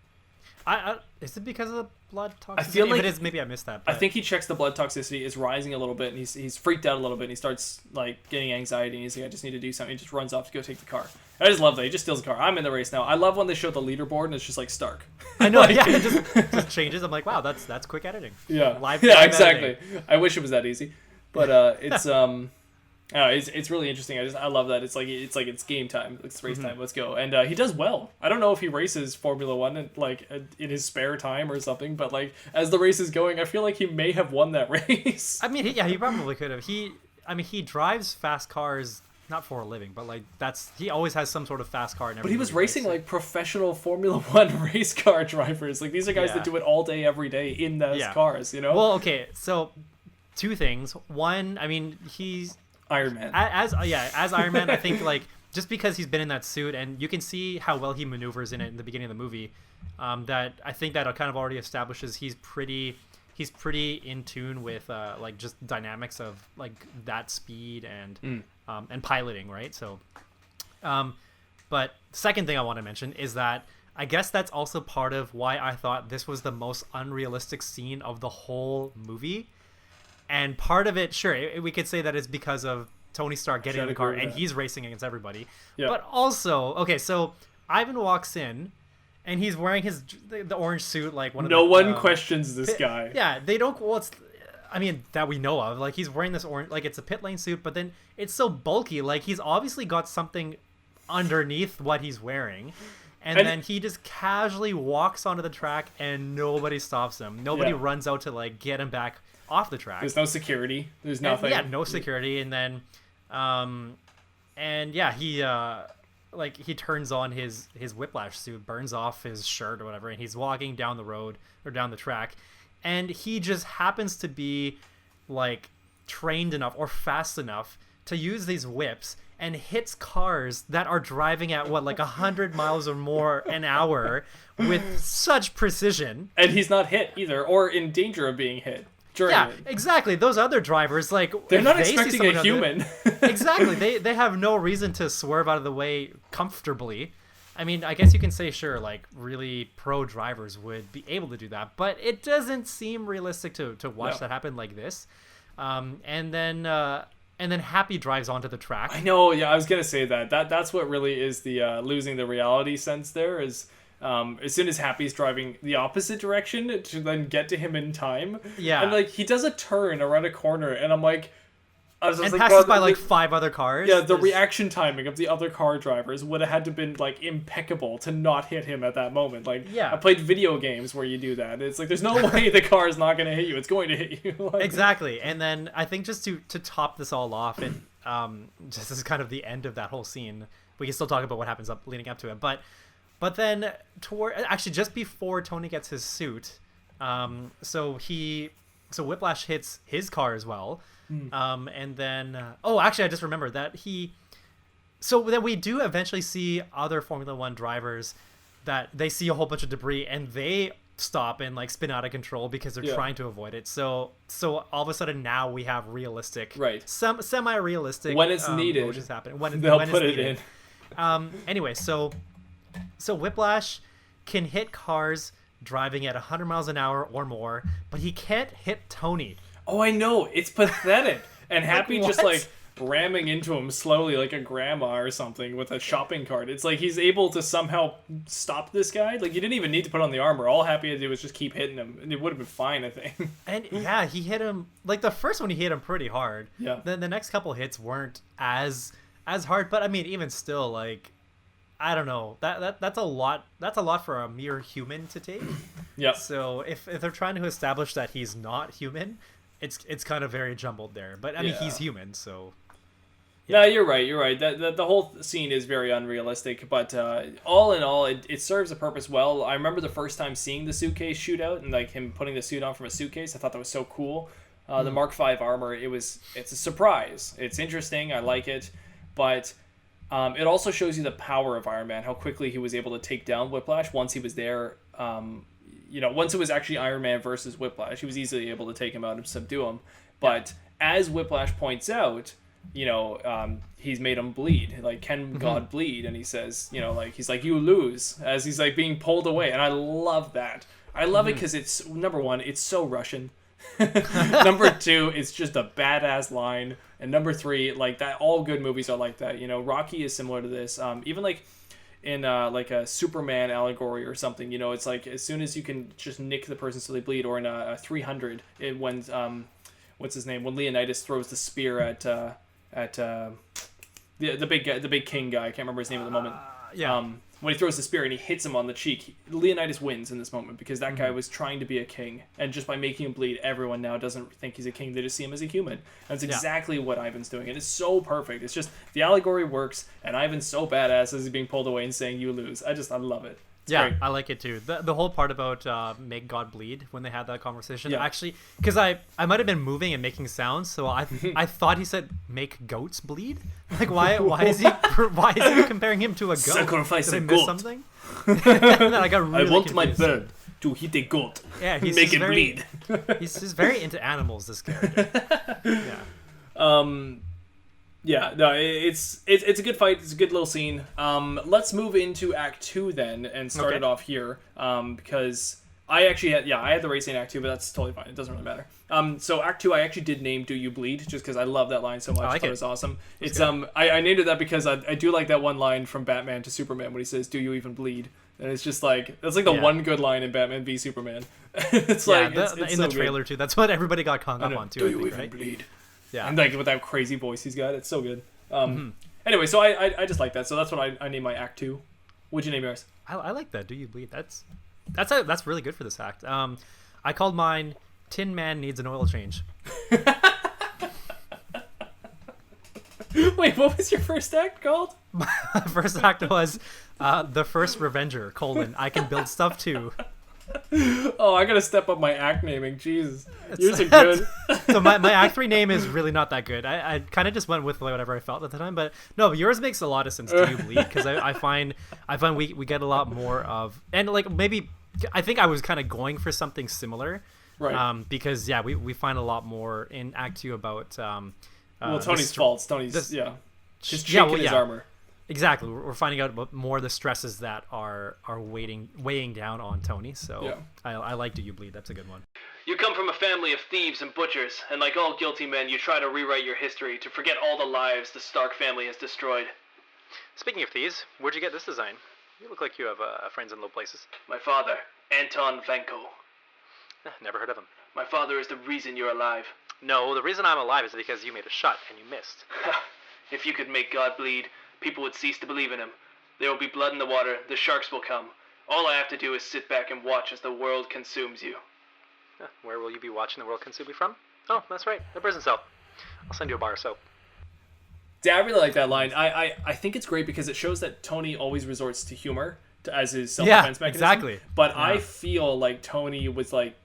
S2: Is it because of the blood toxicity?
S1: I feel like
S2: if it is, maybe I missed that.
S1: But... I think he checks the blood toxicity is rising a little bit, and he's freaked out a little bit, and he starts like getting anxiety, and he's like, I just need to do something. He just runs off to go take the car. I just love that. He just steals the car. I'm in the race now. I love when they show the leaderboard, and it's just like Stark.
S2: I know, yeah, it just changes. I'm like, wow, that's quick editing.
S1: Yeah,
S2: live
S1: exactly.
S2: Editing.
S1: I wish it was that easy, but it's really interesting. I love that. It's it's game time. It's race time. Let's go. And he does well. I don't know if he races Formula One in his spare time or something, but like as the race is going, I feel like he may have won that race.
S2: I mean, he probably could have. He drives fast cars. Not for a living, but like he always has some sort of fast car.
S1: But he was racing like professional Formula One race car drivers. Like these are guys that do it all day, every day in those cars.
S2: Well, okay, so two things. One, I mean, he's
S1: Iron Man.
S2: As Iron Man, I think like just because he's been in that suit and you can see how well he maneuvers in it in the beginning of the movie, that I think that kind of already establishes he's pretty in tune with like just dynamics of like that speed and piloting, right? So, but second thing I want to mention is that I guess that's also part of why I thought this was the most unrealistic scene of the whole movie. And part of it, sure, we could say that it's because of Tony Stark getting in the car and he's racing against everybody. Yep. But also, okay, so Ivan walks in and he's wearing the orange suit, like one of
S1: no one questions this guy.
S2: Yeah, they don't. Well, that we know of. Like, he's wearing this orange, like, it's a pit lane suit, but then it's so bulky. Like, he's obviously got something underneath what he's wearing. And then he just casually walks onto the track and nobody stops him. Nobody runs out to, like, get him back off the track.
S1: There's no security. There's nothing.
S2: No security. And then, he turns on his whiplash suit, burns off his shirt or whatever, and he's walking down the road or down the track. And he just happens to be, like, trained enough or fast enough to use these whips and hits cars that are driving at, 100 miles or more an hour with such precision.
S1: And he's not hit either, or in danger of being hit.
S2: Exactly. Those other drivers, like,
S1: they're not expecting a human.
S2: Exactly. They have no reason to swerve out of the way comfortably. I mean, I guess you can say, sure, like, really pro drivers would be able to do that, but it doesn't seem realistic to watch that happen like this. And then Happy drives onto the track.
S1: I know. Yeah, I was gonna say that's what really is the losing the reality sense. There is. As soon as Happy's driving the opposite direction to then get to him in time.
S2: Yeah.
S1: And, like, he does a turn around a corner, and I'm like...
S2: passes by, like, 5 other cars.
S1: Yeah, the reaction timing of the other car drivers would have had to been, like, impeccable to not hit him at that moment. Like, I played video games where you do that. It's like, there's no way the car is not going to hit you. It's going to hit you. Like,
S2: exactly. And then I think just to top this all off, and just as kind of the end of that whole scene, we can still talk about what happens leading up to it, But then, just before Tony gets his suit, so Whiplash hits his car as well, and then I just remembered that so then we do eventually see other Formula One drivers that they see a whole bunch of debris and they stop and, like, spin out of control because they're trying to avoid it. So all of a sudden now we have realistic, semi-realistic
S1: when it's needed,
S2: which is happening when
S1: they'll
S2: when
S1: put
S2: it's
S1: it
S2: needed.
S1: in.
S2: Anyway, so Whiplash can hit cars driving at 100 miles an hour or more, but he can't hit Tony.
S1: Oh, I know. It's pathetic. And Happy
S2: Like,
S1: just, like, ramming into him slowly like a grandma or something with a shopping cart. It's like he's able to somehow stop this guy. Like, you didn't even need to put on the armor. All Happy had to do was just keep hitting him, and it would have been fine, I think.
S2: And, yeah, he hit him... Like, the first one, he hit him pretty hard.
S1: Yeah.
S2: Then the next couple hits weren't as hard, but, I mean, even still, like... I don't know. That's a lot. That's a lot for a mere human to take.
S1: Yeah.
S2: So if they're trying to establish that he's not human, it's kind of very jumbled there. But I mean, he's human, so.
S1: Yeah. No, you're right. You're right. The whole scene is very unrealistic, but all in all, it serves a purpose well. I remember the first time seeing the suitcase shootout and, like, him putting the suit on from a suitcase. I thought that was so cool. The Mark V armor. It's a surprise. It's interesting. I like it, but. It also shows you the power of Iron Man, how quickly he was able to take down Whiplash once he was there. Once it was actually Iron Man versus Whiplash, he was easily able to take him out and subdue him. But as Whiplash points out, he's made him bleed. Like, can God bleed? And he says, he's like, you lose, as he's, like, being pulled away. And I love that. I love it because it's, number one, it's so Russian. Number two, it's just a badass line. And number three, like, that, all good movies are like that. Rocky is similar to this. Even, like, in like a Superman allegory or something, it's like as soon as you can just nick the person so they bleed, or in a 300, when what's his name, when Leonidas throws the spear at the big guy, the big king guy, I can't remember his name at the moment. When he throws the spear and he hits him on the cheek, Leonidas wins in this moment because that guy was trying to be a king, and just by making him bleed, everyone now doesn't think he's a king, they just see him as a human. And that's exactly what Ivan's doing, and it's so perfect. It's just, the allegory works, and Ivan's so badass as he's being pulled away and saying, you lose. I love it. It's great.
S2: I like it too. The whole part about make God bleed, when they had that conversation, actually, because I might have been moving and making sounds, so I thought he said make goats bleed. Like, why is he comparing him to a goat?
S1: Sacrifice a
S2: Did I
S1: goat.
S2: miss something? I got really
S1: I want
S2: confused.
S1: my bird to hit a goat.
S2: Yeah, he's
S1: make it
S2: bleed.
S1: bleed.
S2: He's just very into animals, this character.
S1: Yeah, no, it's a good fight. It's a good little scene. Let's move into Act 2 then and start it off here. Because I actually had the race in Act 2, but that's totally fine. It doesn't really matter. So Act 2, I actually did name "Do You Bleed" just because I love that line so much. I thought it was awesome. It's I named it that because I do like that one line from Batman to Superman when he says, "Do you even bleed?" And it's just like that's like the one good line in Batman v Superman. It's like it's
S2: in
S1: so
S2: the trailer too. That's what everybody got hung up on too.
S1: Do you even bleed?
S2: Yeah,
S1: and like with that crazy voice he's got, it's so good. Anyway, so I just like that. So that's what I named my Act 2. What'd you name yours?
S2: I like that. Do you bleed? That's really good for this act. I called mine "Tin Man Needs an Oil Change."
S1: Wait, what was your first act called?
S2: My first act was "The First Revenger: I can build stuff too."
S1: Oh, I gotta step up my act naming. Jesus, yours are good.
S2: So my act 3 name is really not that good. I kind of just went with whatever I felt at the time, but no, yours makes a lot of sense. Do you bleed? Because I find we get a lot more of, and like maybe I think I was kind of going for something similar,
S1: right?
S2: Because we find a lot more in Act 2 about
S1: Tony's faults. Just chink in his armor.
S2: Exactly. We're finding out about more of the stresses that are weighing down on Tony. So I like "Do You Bleed." That's a good one.
S1: You come from a family of thieves and butchers, and like all guilty men, you try to rewrite your history to forget all the lives the Stark family has destroyed.
S2: Speaking of thieves, where'd you get this design? You look like you have friends in low places.
S1: My father, Anton Vanko.
S2: Never heard of him.
S1: My father is the reason you're alive.
S2: No, the reason I'm alive is because you made a shot and you missed.
S1: If you could make God bleed, people would cease to believe in him. There will be blood in the water, the sharks will come. All I have to do is sit back and watch as the world consumes you.
S2: Where will you be watching the world consume you from? Oh, that's right, the prison cell. I'll send you a bar of soap.
S1: Yeah, I really like that line. I think it's great because it shows that Tony always resorts to humor as his self-defense mechanism.
S2: Exactly.
S1: But I feel like Tony was like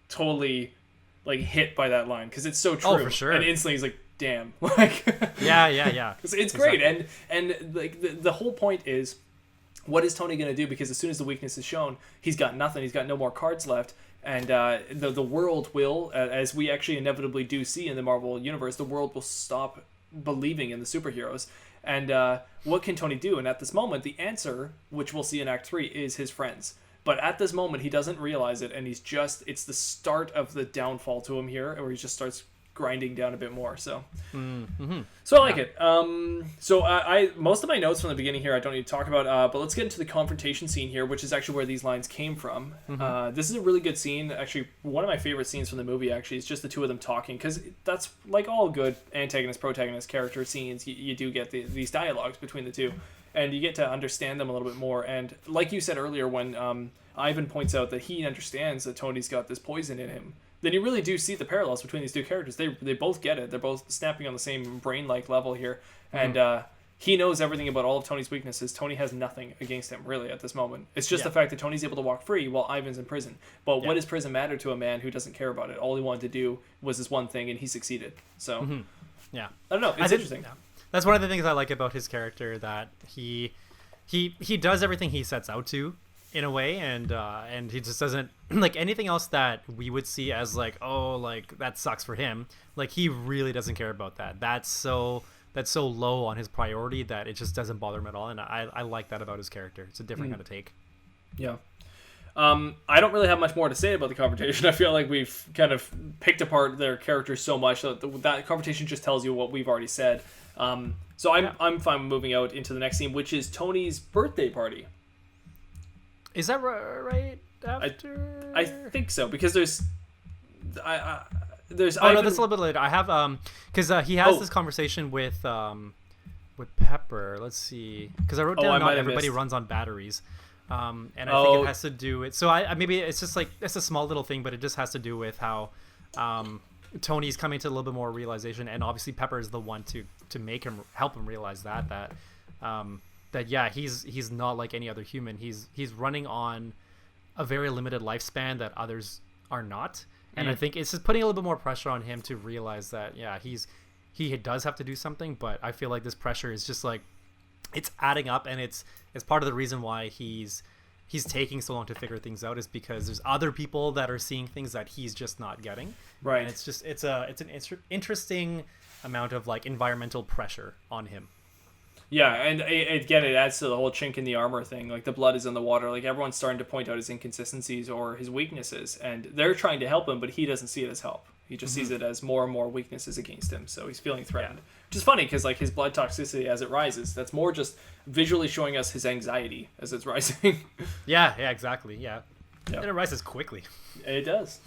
S1: totally like hit by that line because it's so true.
S2: Oh, for sure.
S1: And instantly he's like, damn. Like
S2: yeah.
S1: It's great. And like the whole point is, what is Tony going to do? Because as soon as the weakness is shown, he's got nothing. He's got no more cards left. And the world will, as we actually inevitably do see in the Marvel Universe, the world will stop believing in the superheroes. And what can Tony do? And at this moment, the answer, which we'll see in Act 3, is his friends. But at this moment, he doesn't realize it, and it's the start of the downfall to him here, where he just starts grinding down a bit more. So so I like it. So I most of my notes from the beginning here I don't need to talk about, but let's get into the confrontation scene here, which is actually where these lines came from. This is a really good scene, actually one of my favorite scenes from the movie. Actually, it's just the two of them talking, because that's like all good antagonist protagonist character scenes. You do get these dialogues between the two, and you get to understand them a little bit more. And like you said earlier, when Ivan points out that he understands that Tony's got this poison in him, then you really do see the parallels between these two characters. They both get it. They're both snapping on the same brain-like level here. And he knows everything about all of Tony's weaknesses. Tony has nothing against him, really, at this moment. It's just the fact that Tony's able to walk free while Ivan's in prison. But what does prison matter to a man who doesn't care about it? All he wanted to do was this one thing, and he succeeded. So, I don't know. It's interesting.
S2: That's one of the things I like about his character, that he does everything he sets out to, in a way, and he just doesn't like anything else that we would see as like, oh, like that sucks for him. Like, he really doesn't care about that. That's so low on his priority that it just doesn't bother him at all. And I like that about his character. It's a different kind of take.
S1: Yeah. I don't really have much more to say about the confrontation. I feel like we've kind of picked apart their characters so much that confrontation just tells you what we've already said. So I'm fine moving out into the next scene, which is Tony's birthday party.
S2: Is that right after?
S1: I think so, because there's
S2: Oh, no, that's a little bit later. I have because he has this conversation with Pepper. Let's see, because I wrote down not everybody runs on batteries, and I think it has to do with. So I maybe it's just like it's a small little thing, but it just has to do with how Tony's coming to a little bit more realization, and obviously Pepper is the one to help him realize that he's not like any other human. He's running on a very limited lifespan that others are not. And I think it's just putting a little bit more pressure on him to realize that, he does have to do something. But I feel like this pressure is just like, it's adding up, and it's part of the reason why he's taking so long to figure things out, is because there's other people that are seeing things that he's just not getting.
S1: Right.
S2: And it's an interesting amount of like environmental pressure on him.
S1: Yeah, and again, it adds to the whole chink in the armor thing. Like, the blood is in the water. Like, everyone's starting to point out his inconsistencies or his weaknesses, and they're trying to help him, but he doesn't see it as help. He just sees it as more and more weaknesses against him, so he's feeling threatened. Yeah. Which is funny, because, like, his blood toxicity as it rises, that's more just visually showing us his anxiety as it's rising.
S2: Yeah, exactly, yeah. And it rises quickly.
S1: It does.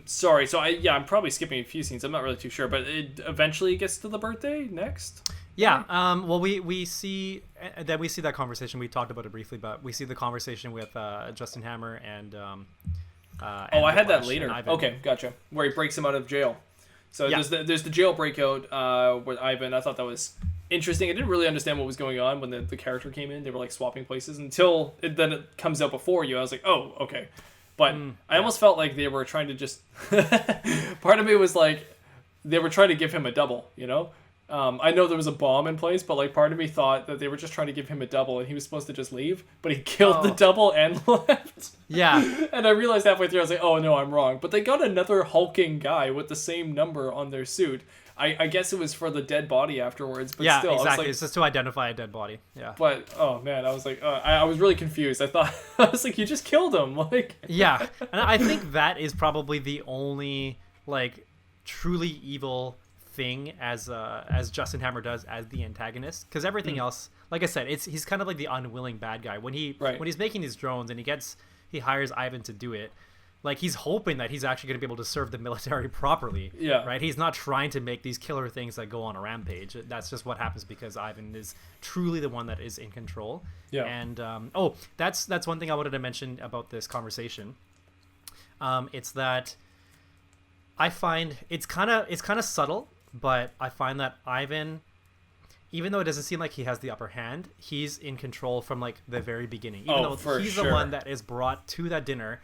S1: Sorry, so I'm probably skipping a few scenes. I'm not really too sure, but it eventually gets to the birthday next.
S2: Yeah. Well, we see that conversation. We talked about it briefly, but we see the conversation with Justin Hammer and.
S1: I had that later. Okay, gotcha. Where he breaks him out of jail. So there's the jail breakout with Ivan. I thought that was interesting. I didn't really understand what was going on when the character came in. They were like swapping places until it comes out before you. I was like, oh, okay. But I almost felt like they were trying to just... Part of me was like, they were trying to give him a double, you know? I know there was a bomb in place, but like part of me thought that they were just trying to give him a double and he was supposed to just leave, but he killed the double and left.
S2: Yeah.
S1: And I realized halfway through, I was like, oh no, I'm wrong. But they got another hulking guy with the same number on their suit. I guess it was for the dead body afterwards, but
S2: yeah,
S1: still.
S2: Exactly.
S1: Like,
S2: it's just to identify a dead body. Yeah.
S1: But, oh man, I was like, I was really confused. I was like, you just killed him. Like.
S2: Yeah. And I think that is probably the only, like, truly evil thing as Justin Hammer does as the antagonist, because everything else, like I said, he's kind of like the unwilling bad guy when he's making these drones and he hires Ivan to do it. Like, he's hoping that he's actually going to be able to serve the military properly. Yeah. Right. He's not trying to make these killer things that go on a rampage. That's just what happens because Ivan is truly the one that is in control. Yeah. And that's one thing I wanted to mention about this conversation. It's that I find it's kind of subtle. But I find that Ivan, even though it doesn't seem like he has the upper hand, he's in control from like the very beginning. Even though he's the one that is brought to that dinner.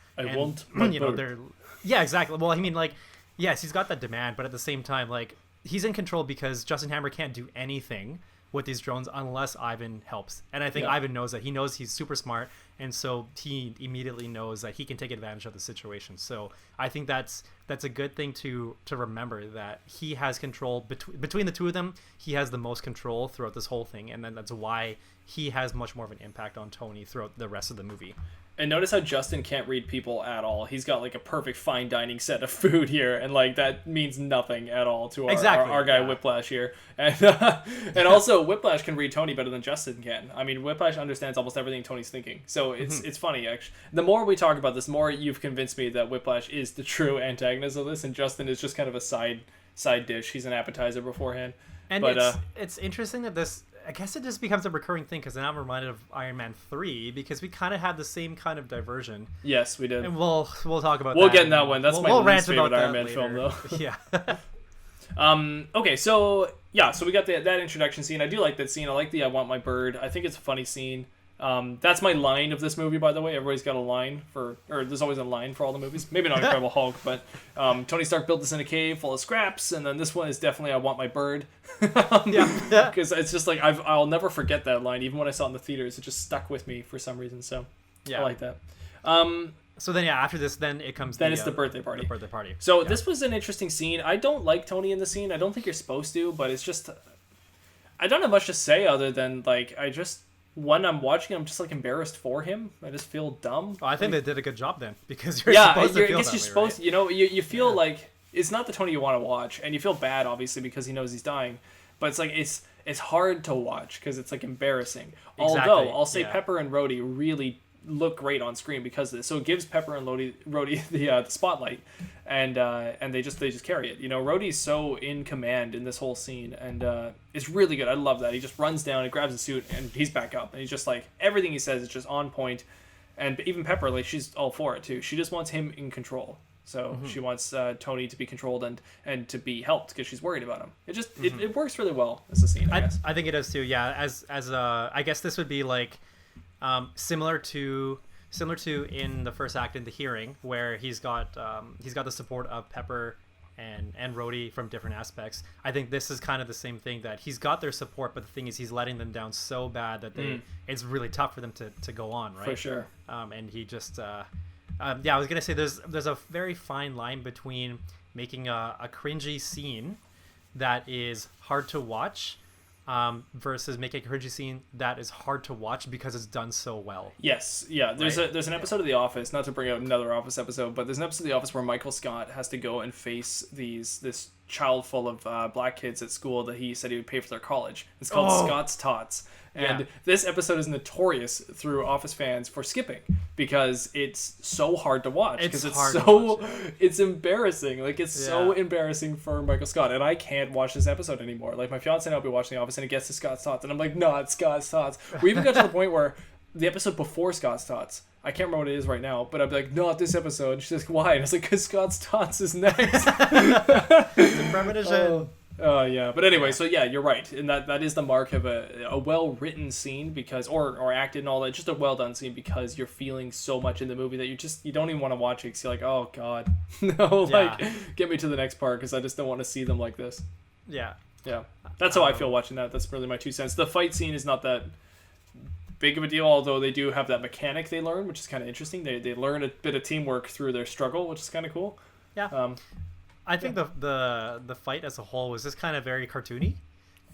S2: Yeah, exactly. Well, I mean, like, yes, he's got that demand, but at the same time, like, he's in control because Justin Hammer can't do anything with these drones unless Ivan helps. And I think Ivan knows that. He knows he's super smart, and so he immediately knows that he can take advantage of the situation. So I think that's a good thing to remember, that he has control between the two of them. He has the most control throughout this whole thing, and then that's why he has much more of an impact on Tony throughout the rest of the movie.
S1: And notice how Justin can't read people at all. He's got like a perfect fine dining set of food here, and like that means nothing at all to our guy Whiplash here. And also Whiplash can read Tony better than Justin can. I mean, Whiplash understands almost everything Tony's thinking. So it's funny actually. The more we talk about this, the more you've convinced me that Whiplash is the true antagonist of this, and Justin is just kind of a side dish. He's an appetizer beforehand.
S2: And it's interesting that this, I guess it just becomes a recurring thing, because now I'm reminded of Iron Man 3, because we kind of had the same kind of diversion.
S1: Yes, we did.
S2: And we'll talk about that.
S1: We'll get in that one. That's my least favorite Iron Man film, though.
S2: Yeah.
S1: Okay, so we got that introduction scene. I do like that scene. I like the I want my bird. I think it's a funny scene. That's my line of this movie, by the way. Everybody's got a line there's always a line for all the movies. Maybe not Incredible Hulk, but Tony Stark built this in a cave full of scraps, and then this one is definitely I want my bird. Because it's just like I'll never forget that line. Even when I saw it in the theaters, it just stuck with me for some reason. So I like that.
S2: So then, after this, then it comes.
S1: Then it's the birthday party.
S2: The birthday party.
S1: So this was an interesting scene. I don't like Tony in the scene. I don't think you're supposed to, but it's just I don't have much to say other than like when I'm watching, I'm just like embarrassed for him. I just feel dumb.
S2: Oh, I think they did a good job then, because you're supposed to feel
S1: I guess you're supposed to, you know, you feel like it's not the Tony you want to watch, and you feel bad obviously because he knows he's dying, but it's like it's hard to watch because it's like embarrassing. Exactly. Although I'll say Pepper and Rhodey really look great on screen because of this, so it gives Pepper and Rhodey the spotlight, and they just carry it. You know, Rhodey's so in command in this whole scene, and it's really good. I love that. He just runs down and grabs a suit, and he's back up, and he's just like, everything he says is just on point. And even Pepper, like, she's all for it too. She just wants him in control. So she wants Tony to be controlled and to be helped because she's worried about him. It just it works really well as a scene. I guess.
S2: I think it does too. Yeah, as I guess this would be like similar to in the first act in The Hearing, where he's got the support of Pepper and Rhodey from different aspects. I think this is kind of the same thing, that he's got their support, but the thing is he's letting them down so bad that it's really tough for them to go on, right?
S1: For sure.
S2: And he just I was gonna say there's a very fine line between making a cringy scene that is hard to watch, versus make a cringy scene that is hard to watch because it's done so well.
S1: Yes, yeah. There's
S2: Right?
S1: there's an episode of The Office, not to bring out another Office episode, but there's an episode of The Office where Michael Scott has to go and face this child full of black kids at school that he said he would pay for their college. It's called Scott's Tots. And this episode is notorious through Office fans for skipping because it's so hard to watch. Because it's embarrassing. Like, it's so embarrassing for Michael Scott. And I can't watch this episode anymore. Like, my fiance and I will be watching The Office and it gets to Scott's Tots. And I'm like, no, it's Scott's Tots. We even got to the point where the episode before Scott's Tots, I can't remember what it is right now, but I'd be like, not this episode. And she's like, why? And I was like, because Scott's Tots is next.
S2: It's a premonition.
S1: Oh yeah, but anyway, so yeah, you're right, and that is the mark of a well written scene because or acted and all that, just a well done scene because you're feeling so much in the movie that you don't even want to watch it because you're like, oh god, no, like get me to the next part because I just don't want to see them like this.
S2: Yeah,
S1: that's how I feel watching that. That's really my 2 cents. The fight scene is not that big of a deal, although they do have that mechanic they learn, which is kind of interesting. They learn a bit of teamwork through their struggle, which is kind of cool.
S2: Yeah. I think the fight as a whole was just kind of very cartoony.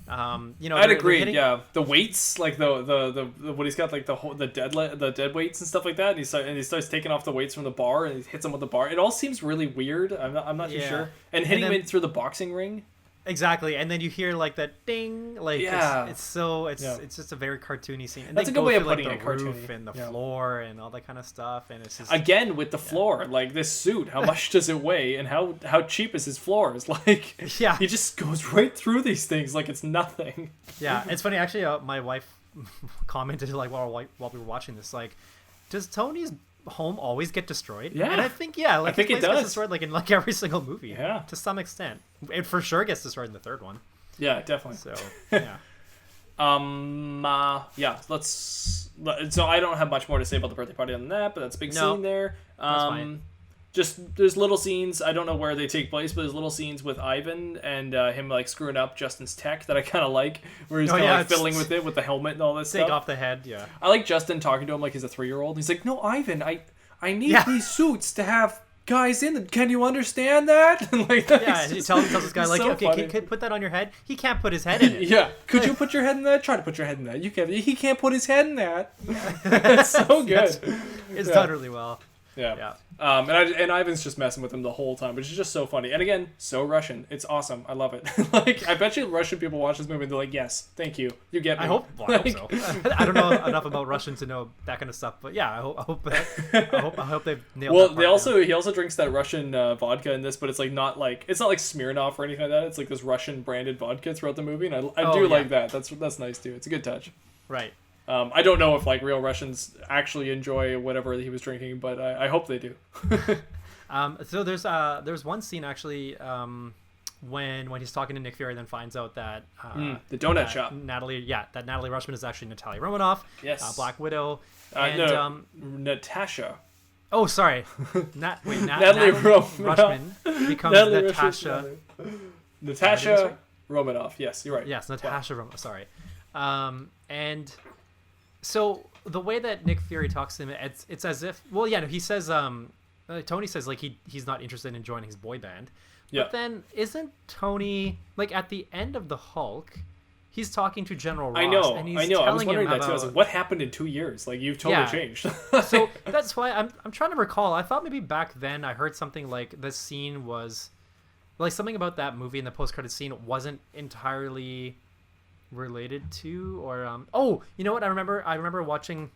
S1: I'd agree. Yeah, the weights, like the what he's got, like the dead weights and stuff like that, and he starts taking off the weights from the bar and he hits him with the bar. It all seems really weird. I'm not too sure. And hitting him through the boxing ring.
S2: Exactly, and then you hear like that ding, like it's just a very cartoony scene. And
S1: that's a good way of putting
S2: it.
S1: The
S2: roof and the floor and all that kind of stuff, and it's just
S1: again with the floor, like this suit. How much does it weigh, and how cheap is his floors? Like, he just goes right through these things like it's nothing.
S2: Yeah, it's funny actually. My wife commented like while we were watching this, like, does Tony's home always get destroyed?
S1: Yeah,
S2: and I think
S1: I think it does.
S2: Gets destroyed like in like every single movie.
S1: Yeah,
S2: to some extent, it for sure gets destroyed in the third one.
S1: Yeah, definitely.
S2: So yeah.
S1: So I don't have much more to say about the birthday party than that, but that's a big scene there.
S2: That's fine.
S1: Just there's little scenes. I don't know where they take place, but there's little scenes with Ivan and him like screwing up Justin's tech that I kind of like, where he's kind of like fiddling with it with the helmet and all this stuff.
S2: Take off the head, yeah.
S1: I like Justin talking to him like he's a 3-year-old. He's like, "No, Ivan, I need these suits to have guys in them. Can you understand that?" And like,
S2: and he tells this guy like, "Okay, can put that on your head." He can't put his head in it.
S1: Yeah, could you put your head in that? Try to put your head in that. You can. He can't put his head in that. It's so good.
S2: It's done really well.
S1: Yeah. And Ivan's just messing with him the whole time, which is just so funny. And again, so Russian. It's awesome. I love it. Like, I bet you Russian people watch this movie and they're like, yes, thank you. You get me.
S2: I hope so. I don't know enough about Russian to know that kind of stuff, but yeah, I hope they've nailed that part.
S1: He also drinks that Russian vodka in this, but it's like not like Smirnoff or anything like that. It's like this Russian branded vodka throughout the movie, and I do like that. That's nice too. It's a good touch.
S2: Right.
S1: I don't know if like real Russians actually enjoy whatever he was drinking, but I hope they do.
S2: So there's one scene actually when he's talking to Nick Fury, then finds out that
S1: the donut shop.
S2: Natalie Rushman is actually Natalia Romanoff.
S1: Yes.
S2: Black Widow.
S1: Natasha.
S2: Oh, sorry.
S1: Natalie
S2: Rushman becomes Natasha.
S1: Natasha Romanoff. Yes, you're right.
S2: Yes, Natasha Romanoff. Sorry. And so the way that Nick Fury talks to him, it's as if, he says, Tony says like he's not interested in joining his boy band. Yeah. But then isn't Tony, like, at the end of the Hulk, he's talking to General Ross.
S1: I know. I was wondering that too. I was like, what happened in 2 years? Like, you've totally changed.
S2: So that's why I'm trying to recall. I thought maybe back then I heard something like the scene was, like, something about that movie and the post-credit scene wasn't entirely related to, or you know what, I remember watching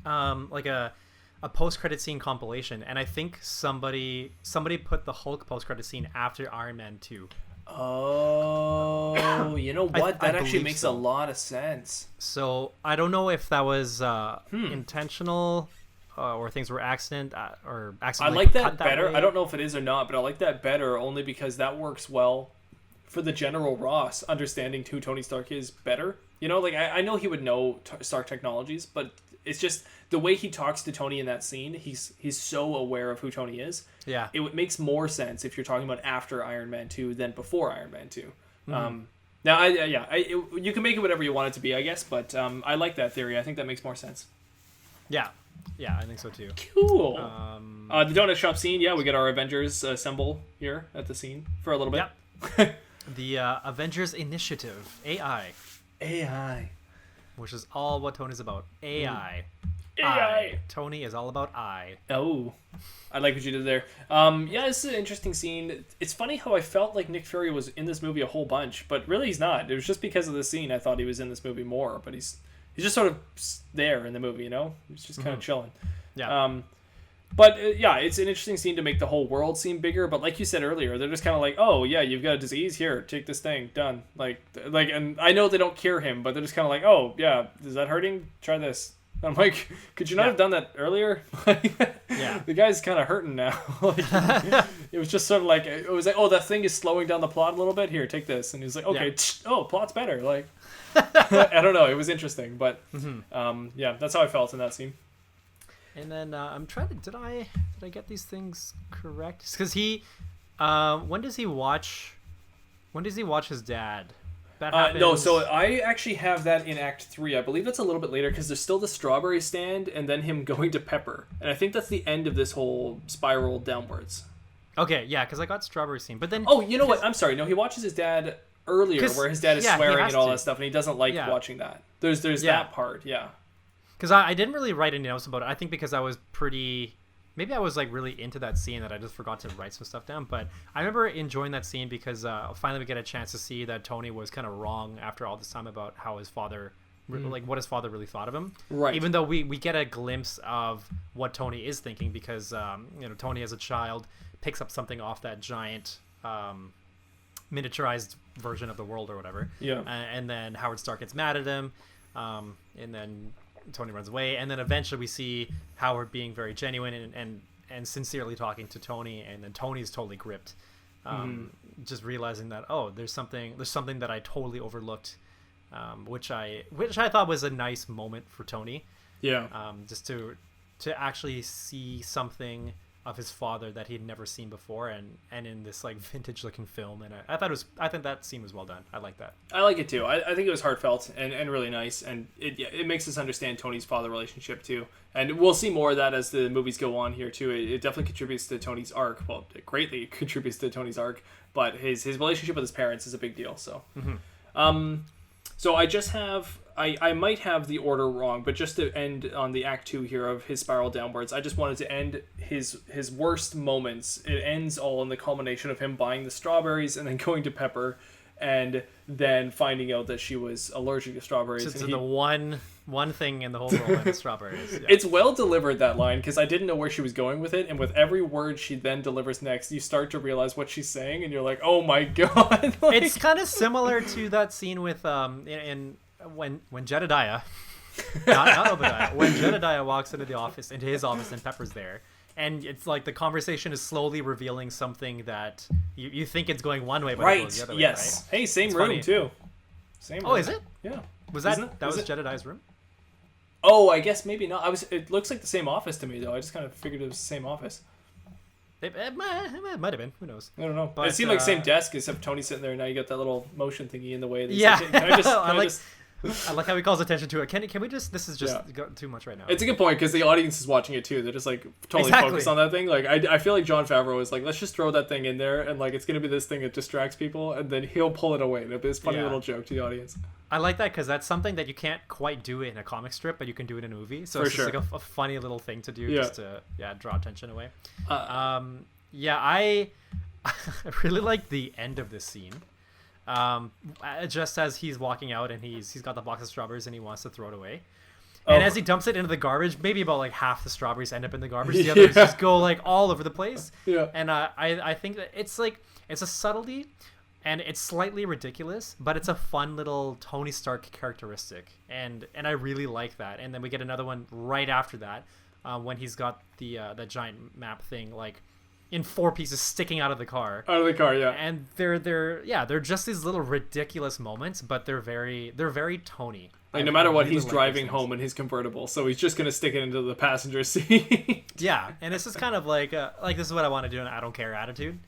S2: like a post-credit scene compilation, and I think somebody put the Hulk post-credit scene after Iron Man 2.
S1: Oh, you know what, that actually makes a lot of sense.
S2: So I don't know if that was intentional or things were accident or accidentally.
S1: I like that better. I don't know if it is or not, but I like that better only because that works well for the General Ross understanding who Tony Stark is better. You know, like, I know he would know Stark Technologies, but it's just the way he talks to Tony in that scene. He's so aware of who Tony is. Yeah. It makes more sense if you're talking about after Iron Man 2 than before Iron Man 2. Mm-hmm. Now, you can make it whatever you want it to be, I guess, but I like that theory. I think that makes more sense.
S2: Yeah. Yeah, I think so too.
S1: Cool. The donut shop scene, we get our Avengers assemble here at the scene for a little bit.
S2: Yep. The Avengers Initiative, AI.
S1: AI.
S2: which is all what Tony's about. AI.
S1: AI.
S2: Tony is all about I.
S1: Oh, I like what you did there. Yeah, this is an interesting scene. It's funny how I felt like Nick Fury was in this movie a whole bunch, but really he's not. It was just because of the scene I thought he was in this movie more, but he's just sort of there in the movie, you know? He's just kind of chilling.
S2: Yeah.
S1: But yeah, it's an interesting scene to make the whole world seem bigger. But like you said earlier, they're just kind of like, oh yeah, you've got a disease, here, take this thing, done. Like, and I know they don't cure him, but they're just kind of like, oh yeah, is that hurting? Try this. And I'm like, could you not have done that earlier?
S2: Yeah.
S1: The guy's kind of hurting now. It was just sort of like, it was like, oh, that thing is slowing down the plot a little bit. Here, take this. And he's like, okay, oh, plot's better. Like, I don't know. It was interesting, but yeah, that's how I felt in that scene.
S2: And then I'm trying to did I get these things correct? Because he when does he watch his dad? That happens...
S1: No, so I actually have that in Act 3. I believe that's a little bit later because there's still the strawberry stand and then him going to Pepper, and I think that's the end of this whole spiral downwards.
S2: Okay, yeah, because I got strawberry scene, but then
S1: you know what? I'm sorry. No, he watches his dad earlier, where his dad is swearing and all that stuff, and he doesn't like watching that. There's that part, yeah.
S2: Because I didn't really write any notes about it. I think because I was maybe I was like really into that scene that I just forgot to write some stuff down. But I remember enjoying that scene because finally we get a chance to see that Tony was kind of wrong after all this time about how his father, like what his father really thought of him.
S1: Right.
S2: Even though we get a glimpse of what Tony is thinking because Tony as a child picks up something off that giant miniaturized version of the world or whatever.
S1: Yeah.
S2: And then Howard Stark gets mad at him, and then Tony runs away, and then eventually we see Howard being very genuine and sincerely talking to Tony, and then Tony's totally gripped, just realizing that there's something that I totally overlooked, which I thought was a nice moment for Tony.
S1: Yeah.
S2: Just to actually see something of his father that he'd never seen before, and in this like vintage looking film, and I think that scene was well done. I like that.
S1: I like it too. I think it was heartfelt and really nice, and it makes us understand Tony's father relationship too, and we'll see more of that as the movies go on here too. It definitely contributes to Tony's arc. Well, it greatly contributes to Tony's arc, but his relationship with his parents is a big deal. So, so I just have. I might have the order wrong, but just to end on the Act 2 here of his spiral downwards, I just wanted to end his worst moments. It ends all in the culmination of him buying the strawberries and then going to Pepper and then finding out that she was allergic to strawberries.
S2: So the one thing in the whole world is strawberries. Yeah.
S1: It's well delivered, that line, because I didn't know where she was going with it, and with every word she then delivers next, you start to realize what she's saying, and you're like, oh my god. Like...
S2: It's kind of similar to that scene with when Jedediah, not Obadiah, when Jedediah walks into his office and Pepper's there, and it's like the conversation is slowly revealing something that you think it's going one way, but it goes the other way. Yes.
S1: Right? Hey, same room funny. Too. Same.
S2: Oh, room. Is it?
S1: Yeah.
S2: Was that Jedediah's room?
S1: Oh, I guess maybe not. It looks like the same office to me though. I just kind of figured it was the same office.
S2: It might have been. Who knows?
S1: I don't know. But it seemed like the same desk, except Tony's sitting there, and now you got that little motion thingy in the way.
S2: Yeah.
S1: I
S2: like how he calls attention to it. Can we just? This is just too much right now.
S1: It's a good point because the audience is watching it too. They're just like totally focused on that thing. Like I feel like Jon Favreau is like, let's just throw that thing in there, and like it's gonna be this thing that distracts people, and then he'll pull it away. It'll be this funny little joke to the audience.
S2: I like that because that's something that you can't quite do in a comic strip, but you can do it in a movie. So it's just like a funny little thing to do, just to draw attention away. I really like the end of this scene. Just as he's walking out and he's got the box of strawberries and he wants to throw it away, and as he dumps it into the garbage, maybe about like half the strawberries end up in the garbage, the others just go like all over the place. And I think that it's a subtlety and it's slightly ridiculous, but it's a fun little Tony Stark characteristic, and I really like that. And then we get another one right after that, when he's got the giant map thing like in 4 pieces sticking out of the car. And they're just these little ridiculous moments, but they're very Tony.
S1: Like no matter what, he's driving home in his convertible, so he's just gonna stick it into the passenger seat.
S2: Yeah, and it's just kind of like this is what I want to do, and I don't care attitude.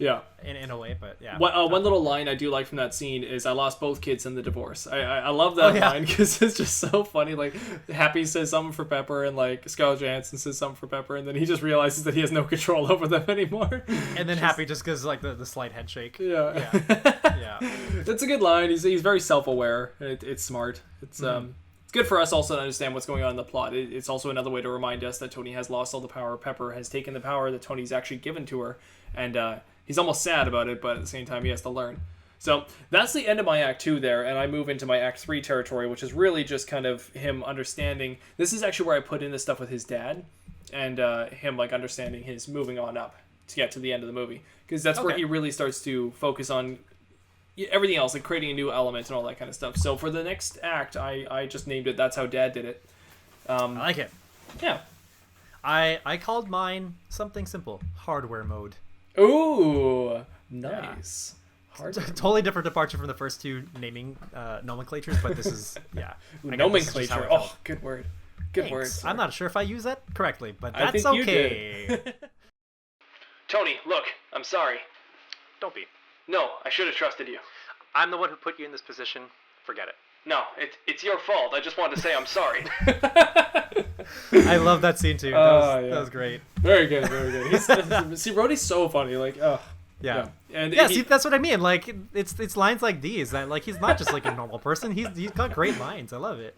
S1: Yeah.
S2: in a way, but yeah.
S1: One little line I do like from that scene is I lost both kids in the divorce. I love that line because it's just so funny. Like Happy says something for Pepper and like Scarlett Johansson says something for Pepper, and then he just realizes that he has no control over them anymore.
S2: And then Happy just gives like the slight head shake.
S1: Yeah.
S2: Yeah.
S1: That's a good line. He's very self-aware. It's smart. It's good for us also to understand what's going on in the plot. It's also another way to remind us that Tony has lost all the power. Pepper has taken the power that Tony's actually given to her, and he's almost sad about it, but at the same time, he has to learn. So that's the end of my Act 2 there, and I move into my Act 3 territory, which is really just kind of him understanding. This is actually where I put in the stuff with his dad, and him like understanding his moving on up to get to the end of the movie, because that's where he really starts to focus on everything else, like creating a new element and all that kind of stuff. So for the next act, I just named it That's How Dad Did It.
S2: I like it.
S1: Yeah.
S2: I called mine something simple. Hardware mode.
S1: Ooh, nice.
S2: Yeah. Totally different departure from the first two naming nomenclatures, but this is,
S1: nomenclature. Oh, good word. Good word.
S2: I'm not sure if I use that correctly, but that's okay.
S1: Tony, look, I'm sorry.
S2: Don't be.
S1: No, I should have trusted you.
S2: I'm the one who put you in this position. Forget it.
S1: No, it's your fault. I just wanted to say I'm sorry.
S2: I love that scene too. That was great.
S1: Very good, very good. Rhodey's so funny. Like,
S2: yeah.
S1: And
S2: see, that's what I mean. Like, it's lines like these that like he's not just like a normal person. He's got great lines. I love it.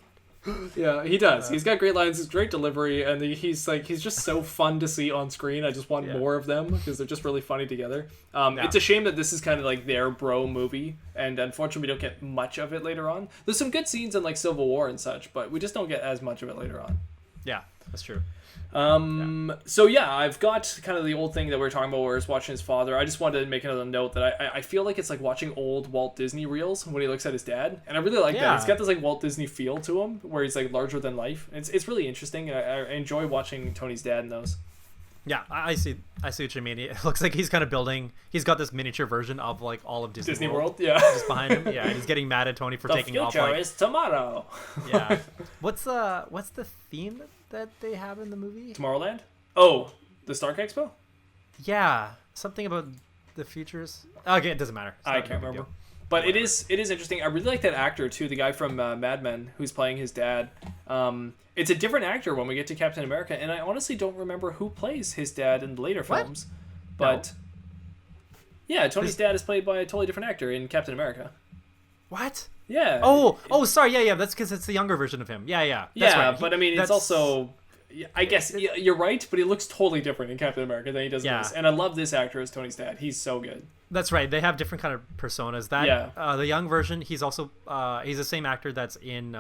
S1: Yeah, he does. He's got great lines, great delivery, and he's just so fun to see on screen. I just want more of them because they're just really funny together. It's a shame that this is kind of like their bro movie, and unfortunately we don't get much of it later on. There's some good scenes in like Civil War and such, but we just don't get as much of it later on.
S2: Yeah, that's true.
S1: So yeah, I've got kind of the old thing that we were talking about where he's watching his father. I just wanted to make another note that I feel like it's like watching old Walt Disney reels when he looks at his dad, and I really like that. It's got this like Walt Disney feel to him where he's like larger than life. It's really interesting. I enjoy watching Tony's dad in those.
S2: Yeah, I see what you mean. It looks like he's kind of building. He's got this miniature version of like all of Disney World.
S1: Yeah,
S2: just behind him. Yeah, and he's getting mad at Tony for taking off.
S1: The future is tomorrow.
S2: Yeah. What's the theme that they have in the movie?
S1: Tomorrowland. Oh, the Stark Expo?
S2: Yeah, something about the futures. Okay, it doesn't matter.
S1: I can't remember. But it is interesting. I really like that actor too, the guy from Mad Men who's playing his dad. It's a different actor when we get to Captain America, and I honestly don't remember who plays his dad in the later films. But yeah, Tony's dad is played by a totally different actor in Captain America.
S2: What?
S1: Yeah.
S2: Oh, sorry. Yeah. That's because it's the younger version of him. Yeah. That's right.
S1: But I mean, it's also. I guess you're right, but he looks totally different in Captain America than he does in this. And I love this actor as Tony's dad. He's so good.
S2: That's right. They have different kind of personas. The young version, he's also he's the same actor that's in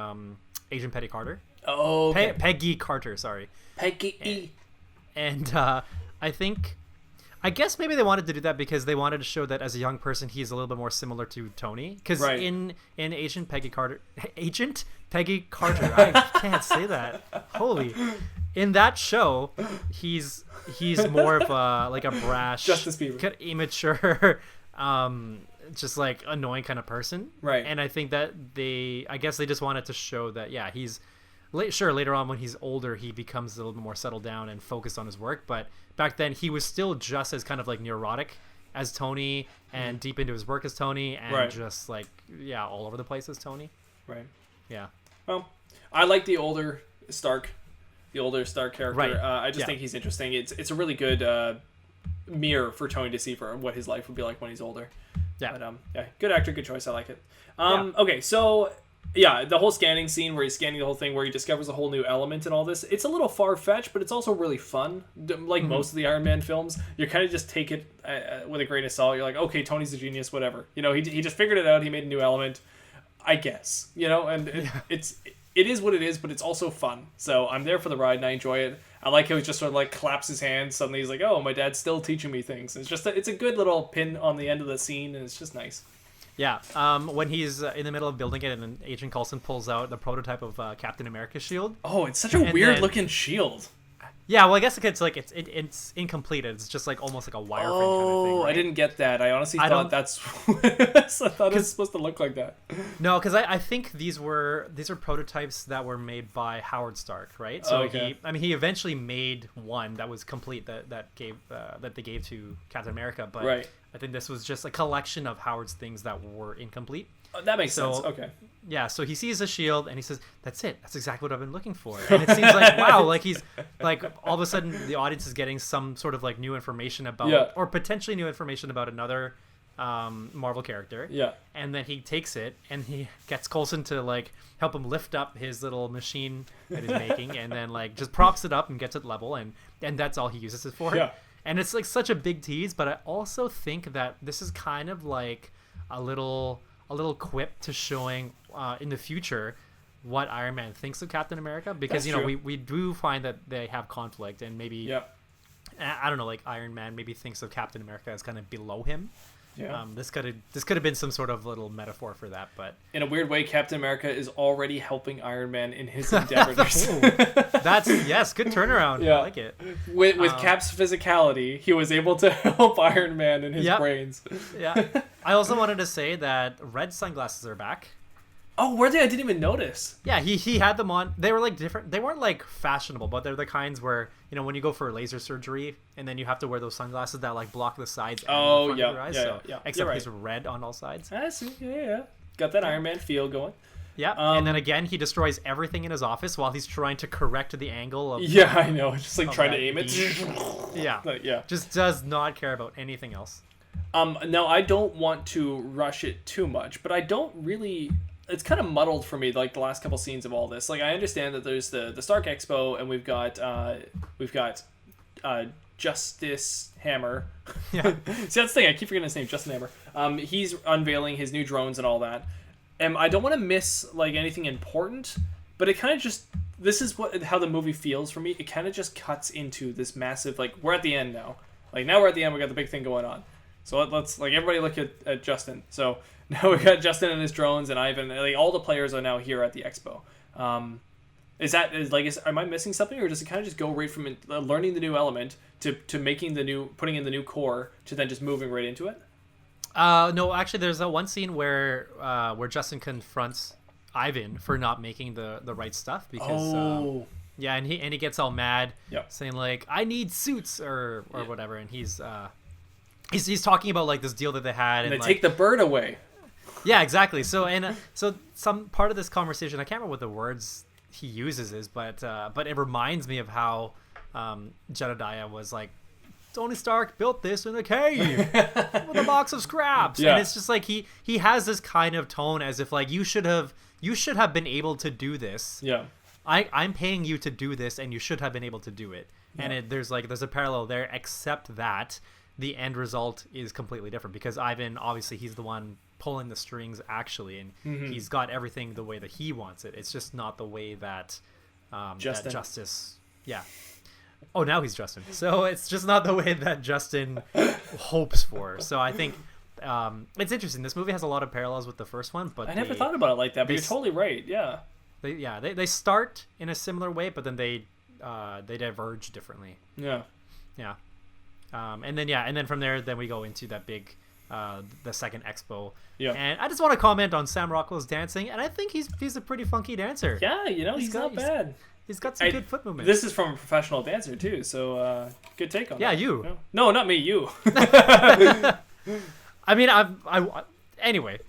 S2: Agent Petty Carter.
S1: Oh, okay.
S2: Peggy Carter. Sorry.
S1: Peggy.
S2: And I guess maybe they wanted to do that because they wanted to show that as a young person he's a little bit more similar to Tony. Because in Agent Peggy Carter, I can't say that. Holy. In that show, he's more of a brash,
S1: Justice Bieber,
S2: kind of immature, just like annoying kind of person.
S1: Right.
S2: And I think that I guess they just wanted to show that he's later on when he's older he becomes a little bit more settled down and focused on his work, but back then he was still just as kind of like neurotic as Tony and deep into his work as Tony and just like all over the place as Tony.
S1: Right.
S2: Yeah.
S1: Well, I like the older Stark character.
S2: Right.
S1: I just think he's interesting. It's a really good mirror for Tony to see for what his life would be like when he's older.
S2: Yeah.
S1: But good actor, good choice. I like it. Okay, so the whole scanning scene where he's scanning the whole thing where he discovers a whole new element and all this. It's a little far-fetched, but it's also really fun. Like most of the Iron Man films, you kind of just take it with a grain of salt. You're like, okay, Tony's a genius, whatever. He just figured it out. He made a new element, I guess. And it is what it is, but it's also fun. So I'm there for the ride and I enjoy it. I like how he just sort of like claps his hands. Suddenly he's like, oh, my dad's still teaching me things. It's just it's a good little pin on the end of the scene, and it's just nice.
S2: Yeah, when he's in the middle of building it and then Agent Coulson pulls out the prototype of Captain America's shield.
S1: Oh, it's such a weird looking shield.
S2: Yeah, well, I guess it's like it's incomplete. It's just like almost like a wireframe kind of thing. Right?
S1: I didn't get that. I honestly
S2: I
S1: thought
S2: don't-
S1: that's. I thought it was supposed to look like that.
S2: No, because I think ththese are prototypes that were made by Howard Stark, right? So
S1: Okay.
S2: he eventually made one that was complete that they gave to Captain America, but
S1: Right.
S2: I think this was just a collection of Howard's things that were incomplete.
S1: That makes
S2: So-
S1: sense. Okay.
S2: Yeah, so he sees the shield and he says, "That's it. That's exactly what I've been looking for." And it seems like wow, like he's like all of a sudden the audience is getting some sort of like new information about
S1: Yeah.
S2: or potentially new information about another Marvel character.
S1: Yeah.
S2: And then he takes it and he gets Coulson to like help him lift up his little machine that he's making and then like just props it up and gets it level and that's all he uses it for.
S1: Yeah.
S2: And it's like such a big tease, but I also think that this is kind of like a little quip to showing in the future what Iron Man thinks of Captain America because
S1: That's true.
S2: we do find that they have conflict and maybe
S1: Yeah.
S2: I don't know, like Iron Man maybe thinks of Captain America as kind of below him.
S1: Yeah.
S2: This could have been some sort of little metaphor for that, but
S1: In a weird way, Captain America is already helping Iron Man in his endeavors.
S2: that's yes, good turnaround.
S1: Yeah.
S2: I like it.
S1: with Cap's physicality, he was able to help Iron Man in his
S2: Yep.
S1: brains.
S2: Yeah. I also wanted to say that red sunglasses are back.
S1: Oh, were they? I didn't even notice.
S2: Yeah, he had them on. They were like different. They weren't like fashionable, but they're the kinds where when you go for laser surgery and then you have to wear those sunglasses that like block the sides. And
S1: Oh,
S2: the front
S1: yeah,
S2: of your eyes.
S1: yeah,
S2: So,
S1: yeah.
S2: Except
S1: You're right.
S2: he's red on all sides.
S1: I see. Yeah. Got that Iron Man feel going.
S2: Yeah. and then again, he destroys everything in his office while he's trying to correct the angle of.
S1: Yeah, I know. Just like
S2: Of
S1: trying to
S2: that
S1: aim it.
S2: Yeah.
S1: Like, yeah.
S2: Just does not care about anything else.
S1: Now I don't want to rush it too much, but I don't really. It's kind of muddled for me, like the last couple scenes of all this. Like I understand that there's the Stark Expo, and we've got Justice Hammer.
S2: Yeah.
S1: See, that's the thing. I keep forgetting his name, Justin Hammer. He's unveiling his new drones and all that. And I don't want to miss like anything important, but it kind of just. This is how the movie feels for me. It kind of just cuts into this massive like we're at the end now. Like now we're at the end. We got the big thing going on. So let's like everybody look at Justin. So now we got Justin and his drones and Ivan. Like all the players are now here at the expo. Am I missing something, or does it kind of just go right from learning the new element to putting in the new core to then just moving right into it?
S2: No, actually, there's one scene where Justin confronts Ivan for not making the right stuff because yeah, and he gets all mad,
S1: Yep.
S2: saying like I need suits or whatever, and he's talking about like this deal that they had,
S1: And
S2: and
S1: they
S2: like,
S1: take the bird away.
S2: yeah, exactly. So so some part of this conversation, I can't remember what the words he uses is, but it reminds me of how Jedediah was like, Tony Stark built this in a cave with a box of scraps,
S1: Yeah.
S2: and it's just like he has this kind of tone as if like you should have been able to do this.
S1: Yeah.
S2: I'm paying you to do this, and you should have been able to do it.
S1: Yeah.
S2: And there's a parallel there, except that the end result is completely different because Ivan, obviously, he's the one pulling the strings actually, and he's got everything the way that he wants it. It's just not the way that
S1: Justin.
S2: that Justice. Yeah. Oh, now he's Justin. So it's just not the way that Justin hopes for. So I think it's interesting. This movie has a lot of parallels with the first one, but
S1: I never thought about it like that, but
S2: they
S1: you're totally right. Yeah.
S2: They start in a similar way, but then they diverge differently.
S1: Yeah.
S2: Yeah. And then from there, then we go into that big, the second expo.
S1: Yeah.
S2: And I just want to comment on Sam Rockwell's dancing, and I think he's a pretty funky dancer.
S1: Yeah, he's not bad.
S2: He's got some good foot movement.
S1: This is from a professional dancer too, so good take on that.
S2: Yeah, you.
S1: No, not me. You.
S2: I mean, anyway,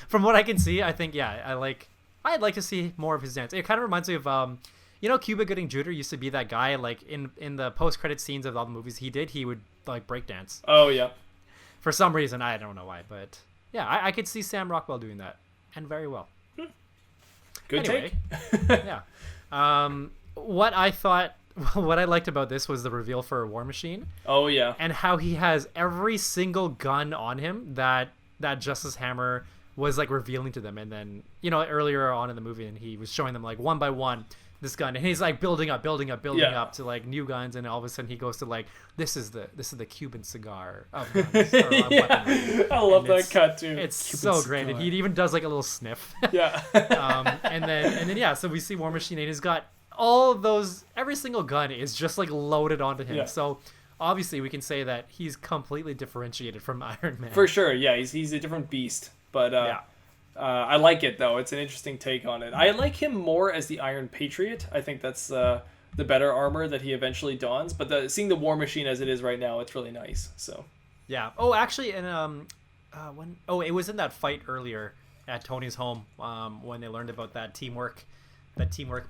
S2: from what I can see, I think I'd like to see more of his dance. It kind of reminds me of Cuba Gooding Jr. used to be that guy. Like in the post credit scenes of all the movies he would like break dance.
S1: Oh yeah.
S2: For some reason, I don't know why, but yeah, I could see Sam Rockwell doing that, and very well.
S1: Good
S2: Anyway,
S1: take.
S2: Yeah. What I liked about this was the reveal for War Machine.
S1: Oh yeah.
S2: And how he has every single gun on him that Justice Hammer was like revealing to them, and then earlier on in the movie, and he was showing them like one by one this gun, and he's like building up to like new guns, and all of a sudden he goes to like this is the Cuban cigar of guns, or of weaponry.
S1: I love
S2: And
S1: that cut too.
S2: It's
S1: Cuban
S2: so great,
S1: cigar.
S2: and he even does like a little sniff.
S1: Yeah.
S2: and then yeah, so we see War Machine, and he's got all of those, every single gun is just like loaded onto him.
S1: Yeah.
S2: So obviously we can say that he's completely differentiated from Iron Man.
S1: For sure, yeah, he's a different beast. But I like it though. It's an interesting take on it. I like him more as the Iron Patriot. I think that's the better armor that he eventually dons. But seeing the War Machine as it is right now, it's really nice. So
S2: Yeah. Oh, actually, and it was in that fight earlier at Tony's home when they learned about that teamwork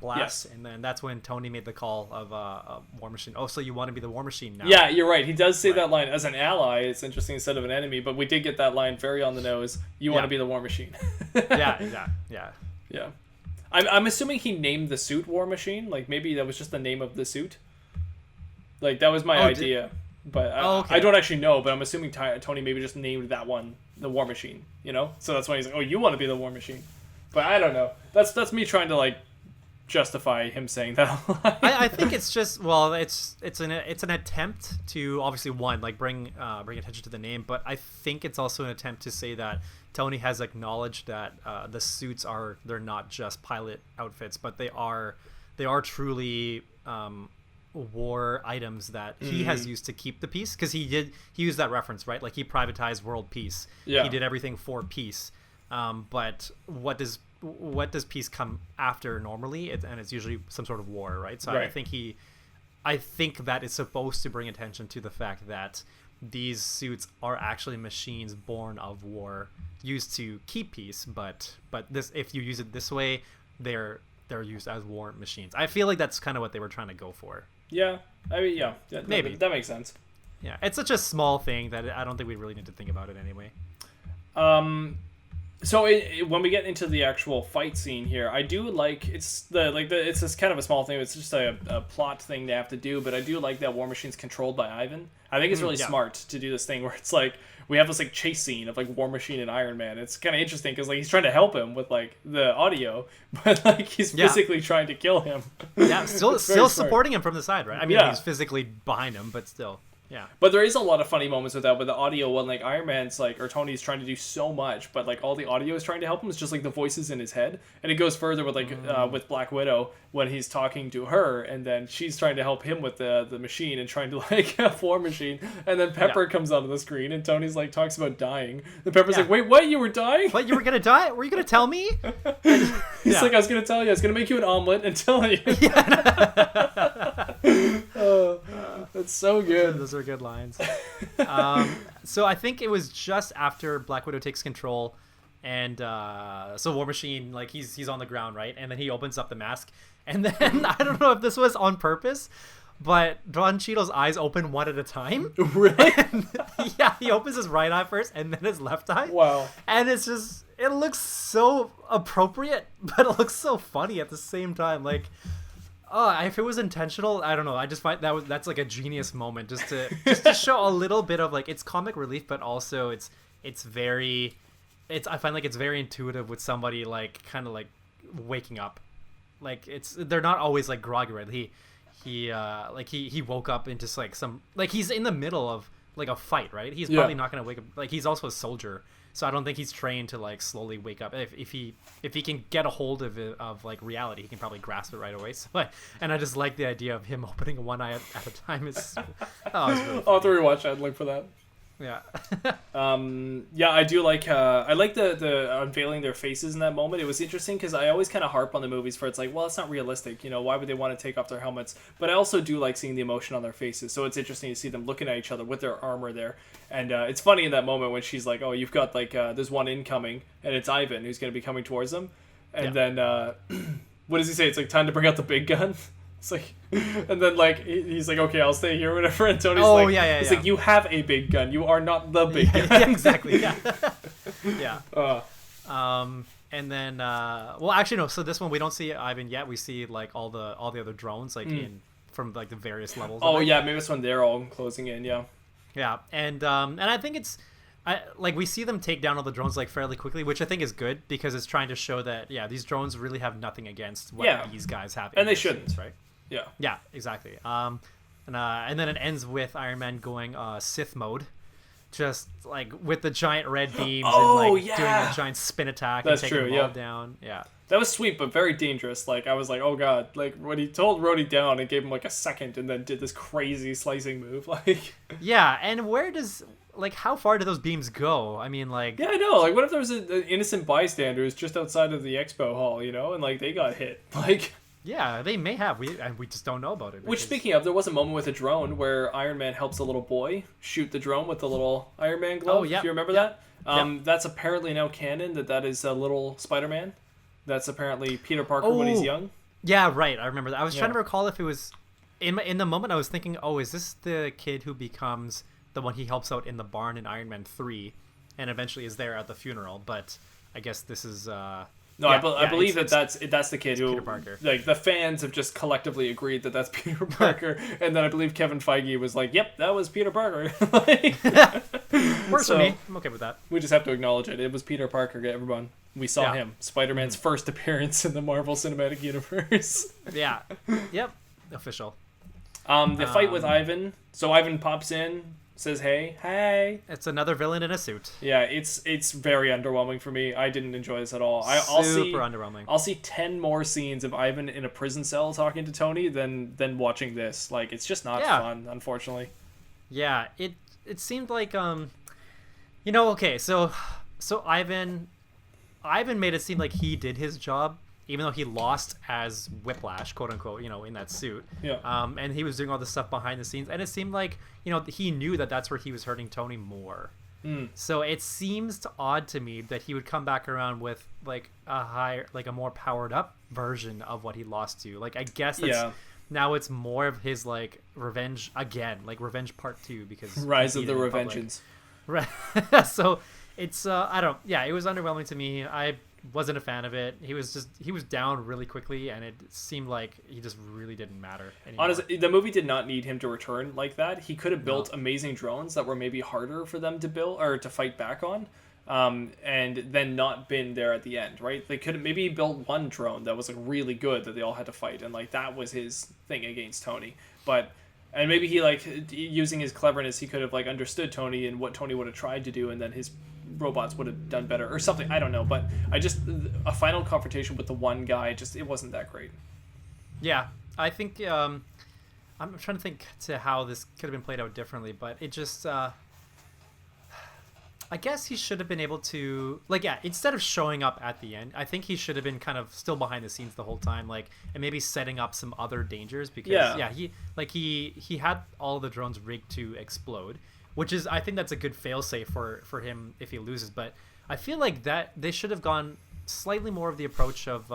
S2: blast,
S1: Yes.
S2: and then that's when Tony made the call of War Machine. Oh, so you want to be the War Machine now?
S1: yeah, you're right. He does say that line as an ally. It's interesting instead of an enemy. But we did get that line very on the nose. You want to be the War Machine.
S2: yeah.
S1: Yeah. I'm assuming he named the suit War Machine. Like maybe that was just the name of the suit. Like that was my idea. But
S2: okay.
S1: I don't actually know. But I'm assuming Tony maybe just named that one the War Machine. You know, so that's why he's like, oh, you want to be the War Machine. But I don't know. That's me trying to like justify him saying that.
S2: I think it's just it's an attempt to obviously bring attention to the name, but I think it's also an attempt to say that Tony has acknowledged that the suits they're not just pilot outfits, but they are truly war items that he has used to keep the peace, because he used that reference, right? Like he privatized world peace.
S1: Yeah.
S2: He did everything for peace. But what does peace come after normally? And it's usually some sort of war, right? So
S1: right.
S2: I think that it's supposed to bring attention to the fact that these suits are actually machines born of war, used to keep peace. But this, if you use it this way, they're used as war machines. I feel like that's kind of what they were trying to go for.
S1: Yeah, I mean, yeah,
S2: maybe
S1: that makes sense.
S2: Yeah, it's such a small thing that I don't think we really need to think about it anyway.
S1: So when we get into the actual fight scene here, I do like it's this kind of a small thing. It's just a plot thing they have to do, but I do like that War Machine's controlled by Ivan. I think it's really smart to do this thing where it's like we have this like chase scene of like War Machine and Iron Man. It's kind of interesting because like he's trying to help him with like the audio, but like he's physically trying to kill him.
S2: Yeah, still supporting him from the side, right? I mean, he's physically behind him, but still. Yeah.
S1: But there is a lot of funny moments with that, with the audio, when like Iron Man's like, or Tony's trying to do so much, but like all the audio is trying to help him. It's just like the voices in his head. And it goes further with like with Black Widow when he's talking to her, and then she's trying to help him with the machine and trying to like War Machine. And then Pepper comes onto the screen and Tony's like talks about dying. And Pepper's like, wait, what? You were dying?
S2: What, you were gonna die? Were you gonna tell me?
S1: He's like, I was gonna tell you. I was gonna make you an omelet and tell you. That's so good.
S2: Those are good lines. So I think it was just after Black Widow takes control, and so War Machine, like he's on the ground, right? And then he opens up the mask, and then I don't know if this was on purpose, but Don Cheadle's eyes open one at a time.
S1: Really?
S2: Yeah, he opens his right eye first, and then his left eye.
S1: Wow.
S2: And it's just, it looks so appropriate, but it looks so funny at the same time. Like, if it was intentional, I don't know. I just find that's like a genius moment, just to show a little bit of like, it's comic relief, but also I find like it's very intuitive with somebody like kind of like waking up. Like they're not always like groggy, right? He woke up into like some, like he's in the middle of like a fight, right? He's probably not gonna wake up. Like he's also a soldier. So I don't think he's trained to like slowly wake up. If he can get a hold of it, of like reality, he can probably grasp it right away. So and I just like the idea of him opening one eye at a time. It's really
S1: I'll have to rewatch that and look for that.
S2: Yeah.
S1: Yeah, I do like I like the unveiling their faces in that moment. It was interesting because I always kind of harp on the movies where it's like, well, it's not realistic, you know, why would they want to take off their helmets? But I also do like seeing the emotion on their faces, so it's interesting to see them looking at each other with their armor there. And it's funny in that moment when she's like, oh, you've got like there's one incoming, and it's Ivan who's going to be coming towards them. And then what does he say? It's like, time to bring out the big gun. It's like, and then like he's like, okay, I'll stay here, whatever. And Tony's he's like, you have a big gun. You are not the big gun.
S2: Yeah, exactly. Yeah. Yeah. And then well, actually no. So this one we don't see Ivan yet. We see like all the other drones like from like the various levels.
S1: Oh yeah, maybe it's when they're all closing in. Yeah.
S2: Yeah, and I think it's. Like we see them take down all the drones like fairly quickly, which I think is good because it's trying to show that these drones really have nothing against what these guys have,
S1: and they shouldn't,
S2: right?
S1: Yeah,
S2: yeah, exactly. And then it ends with Iron Man going Sith mode, just like with the giant red beams and like doing a giant spin attack and taking them all down. Yeah,
S1: That was sweet, but very dangerous. Like, I was like, oh god. Like, when he told Rhodey down and gave him, like, a second and then did this crazy slicing move, like...
S2: Yeah, and where does... Like, how far do those beams go? I mean, like...
S1: Yeah, I know. Like, what if there was an innocent bystanders just outside of the expo hall, you know? And, like, they got hit. Like...
S2: Yeah, they may have. We just don't know about it.
S1: Which, speaking of, there was a moment with a drone where Iron Man helps a little boy shoot the drone with the little Iron Man glove.
S2: Oh, yeah.
S1: Do you remember that? That's apparently now canon, that is a little Spider-Man. That's apparently Peter Parker when he's young.
S2: Yeah, right. I remember that. I was trying to recall if it was... In the moment, I was thinking, oh, is this the kid who becomes the one he helps out in the barn in Iron Man 3 and eventually is there at the funeral? But I guess this is...
S1: No, I believe that's the kid who,
S2: Peter Parker.
S1: Like, the fans have just collectively agreed that that's Peter Parker, and then I believe Kevin Feige was like, "Yep, that was Peter Parker." Like,
S2: works for me. I'm okay with that.
S1: We just have to acknowledge it. It was Peter Parker, everyone. We saw him. Spider-Man's first appearance in the Marvel Cinematic Universe.
S2: Yeah. Yep. Official.
S1: The fight with Ivan. So Ivan pops in, says, hey.
S2: It's another villain in a suit.
S1: Yeah, it's very underwhelming for me. I didn't enjoy this at all.
S2: Super underwhelming.
S1: I'll see 10 more scenes of Ivan in a prison cell talking to Tony than watching this. Like, it's just not fun, unfortunately.
S2: Yeah, it seemed like okay, so Ivan made it seem like he did his job, even though he lost as Whiplash, quote unquote, in that suit.
S1: Yeah.
S2: And he was doing all this stuff behind the scenes, and it seemed like, he knew that that's where he was hurting Tony more. So it seems odd to me that he would come back around with like a more powered up version of what he lost to. Like, I guess that's now it's more of his like revenge again, like Revenge Part 2, because
S1: Rise of the Revengeance.
S2: Right. So it's it was underwhelming to me. I wasn't a fan of it. He was down really quickly, and it seemed like he just really didn't matter anymore.
S1: Honestly, the movie did not need him to return like that. He could have built amazing drones that were maybe harder for them to build or to fight back on, and then not been there at the end, right? They could have maybe built one drone that was like really good that they all had to fight, and like that was his thing against Tony. And maybe he, like, using his cleverness, he could have, like, understood Tony and what Tony would have tried to do, and then his robots would have done better or something. I don't know, but a final confrontation with the one guy, it wasn't that great.
S2: Yeah, I think I'm trying to think to how this could have been played out differently, but it just I guess he should have been able to, like, instead of showing up at the end, I think he should have been kind of still behind the scenes the whole time, like, and maybe setting up some other dangers, because he had all the drones rigged to explode, which is, I think that's a good failsafe for him if he loses. But I feel like that they should have gone slightly more of the approach of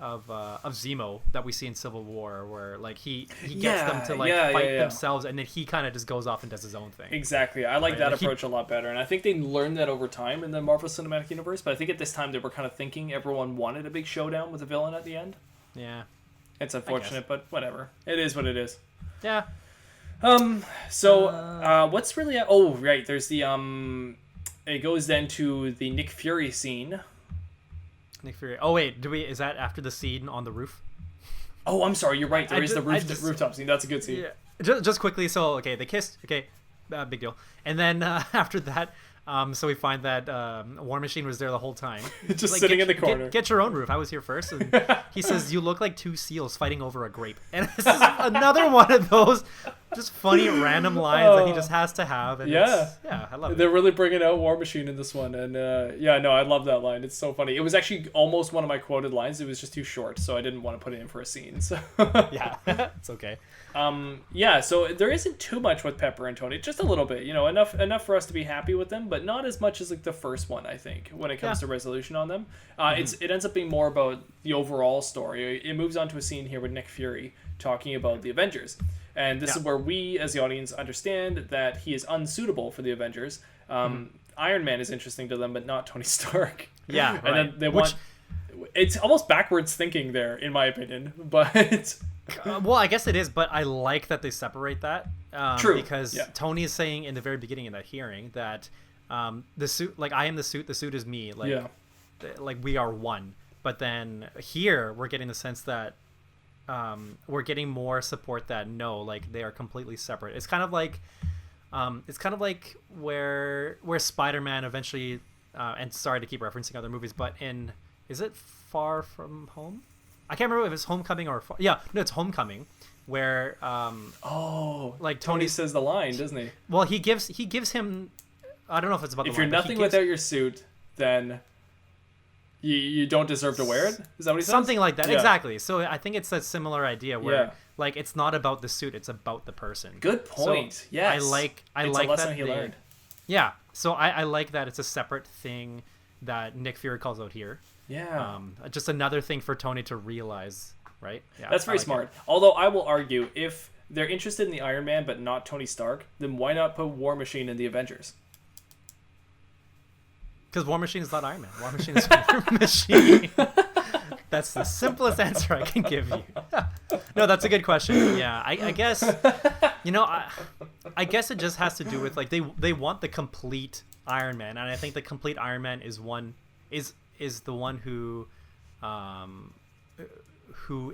S2: Zemo that we see in Civil War, where like he gets them to fight themselves, and then he kind of just goes off and does his own thing.
S1: Exactly. I like that approach a lot better, and I think they learned that over time in the Marvel Cinematic Universe, but I think at this time they were kind of thinking everyone wanted a big showdown with a villain at the end.
S2: Yeah.
S1: It's unfortunate, but whatever. It is what it is.
S2: Yeah.
S1: What's really... Oh, right. There's the... It goes then to the Nick Fury scene.
S2: Nick Fury. Oh, wait. Is that after the scene on the roof?
S1: Oh, I'm sorry. You're right. There is the rooftop scene. That's a good scene.
S2: Yeah. Just quickly. So, okay, they kissed. Okay. Big deal. And then after that... so we find that War Machine was there the whole time.
S1: Just like, sitting in the corner.
S2: Get your own roof. I was here first. And he says, "You look like two seals fighting over a grape." And this is another one of those just funny random lines that he just has to have. And I love it.
S1: They're really bringing out War Machine in this one. And I love that line. It's so funny. It was actually almost one of my quoted lines. It was just too short, so I didn't want to put it in for a scene. So
S2: yeah, it's okay.
S1: So there isn't too much with Pepper and Tony, just a little bit, enough for us to be happy with them, but not as much as like the first one, I think, when it comes to resolution on them. It ends up being more about the overall story. It moves on to a scene here with Nick Fury talking about the Avengers, and this is where we as the audience understand that he is unsuitable for the Avengers. Iron Man is interesting to them, but not Tony Stark.
S2: Yeah,
S1: and then they want... It's almost backwards thinking there, in my opinion, but...
S2: Well, I guess it is, but I like that they separate that.
S1: True.
S2: Because Tony is saying in the very beginning of that hearing that the suit, like, I am the suit is me. Like, like we are one. But then here we're getting the sense that we're getting more support that no, like, they are completely separate. It's kind of like where Spider-Man eventually, and sorry to keep referencing other movies, but is it Far From Home? I can't remember if it's Homecoming or yeah, no, it's Homecoming, where
S1: like Tony says the line, doesn't he?
S2: Well, he gives him. I don't know if it's about.
S1: If you're nothing without your suit, then you don't deserve to wear it. Is that what he says?
S2: Something like that, exactly. So I think it's a similar idea where like it's not about the suit, it's about the person.
S1: Good point.
S2: So
S1: yes,
S2: I like
S1: a lesson
S2: that
S1: he learned.
S2: Yeah, so I like that it's a separate thing that Nick Fury calls out here.
S1: Yeah.
S2: Just another thing for Tony to realize, right? Yeah,
S1: that's very smart. Although I will argue, if they're interested in the Iron Man but not Tony Stark, then why not put War Machine in the Avengers?
S2: Because War Machine is not Iron Man. War Machine is War Machine. That's the simplest answer I can give you. No, that's a good question. Yeah, I guess, I guess it just has to do with like they want the complete Iron Man, and I think the complete Iron Man is the one who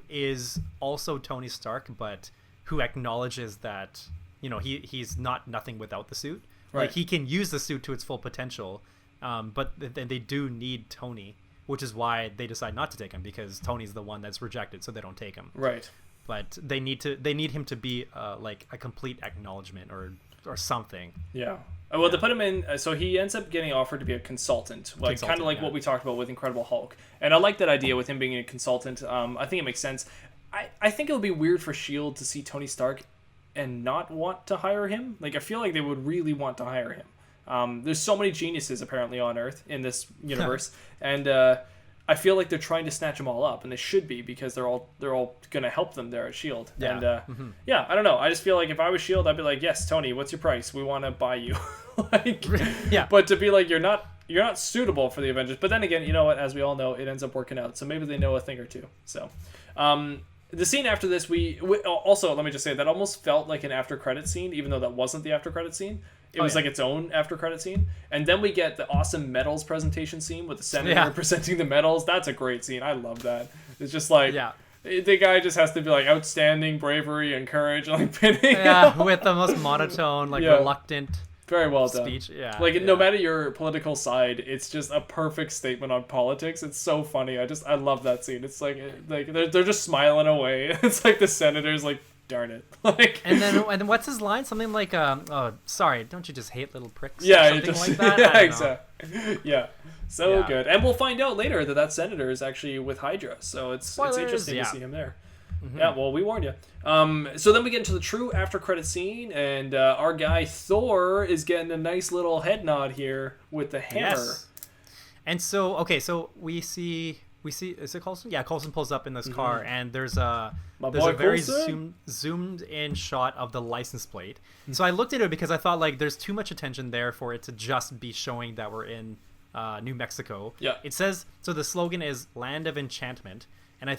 S2: is also Tony Stark, but who acknowledges that he's not nothing without the suit. Right. Like he can use the suit to its full potential, but they do need Tony, which is why they decide not to take him, because Tony's the one that's rejected, so they don't take him.
S1: Right.
S2: But they need him to be like a complete acknowledgement or something.
S1: Yeah. Well, to put him in, so he ends up getting offered to be a consultant, kind of like what we talked about with Incredible Hulk. And I like that idea with him being a consultant. I think it makes sense. I think it would be weird for S.H.I.E.L.D. to see Tony Stark and not want to hire him. Like, I feel like they would really want to hire him. There's so many geniuses apparently on Earth in this universe, and I feel like they're trying to snatch them all up, and they should be, because they're all going to help them there at S.H.I.E.L.D.
S2: Yeah.
S1: And I don't know. I just feel like if I was S.H.I.E.L.D., I'd be like, yes, Tony, what's your price? We want to buy you. But to be like, you're not suitable for the Avengers. But then again, you know what? As we all know, it ends up working out. So maybe they know a thing or two. So, the scene after this, we also, let me just say, that almost felt like an after credit scene, even though that wasn't the after credit scene. It was like its own after credit scene. And then we get the awesome medals presentation scene with the senator presenting the medals. That's a great scene. I love that. It's just like, the guy just has to be like outstanding bravery and courage and like pinning.
S2: Yeah, with the most monotone, reluctant.
S1: Very well done.
S2: Speech. Yeah.
S1: No matter your political side, it's just a perfect statement on politics. It's so funny. I love that scene. It's like they're just smiling away. It's like the senator's like, darn it.
S2: And then what's his line? Something like oh, sorry, don't you just hate little pricks?
S1: Yeah,
S2: something like that.
S1: Yeah, exactly. Yeah. So good. And we'll find out later that senator is actually with Hydra. So it's interesting to see him there. Mm-hmm. Yeah, well, we warned you. So then we get into the true after credit scene, and our guy Thor is getting a nice little head nod here with the hammer. Yes.
S2: And so we see is it Coulson? Yeah, Coulson pulls up in this car, and there's a very zoomed in shot of the license plate. So I looked at it because I thought like there's too much attention there for it to just be showing that we're in New Mexico.
S1: Yeah.
S2: It says, so the slogan is Land of Enchantment. And I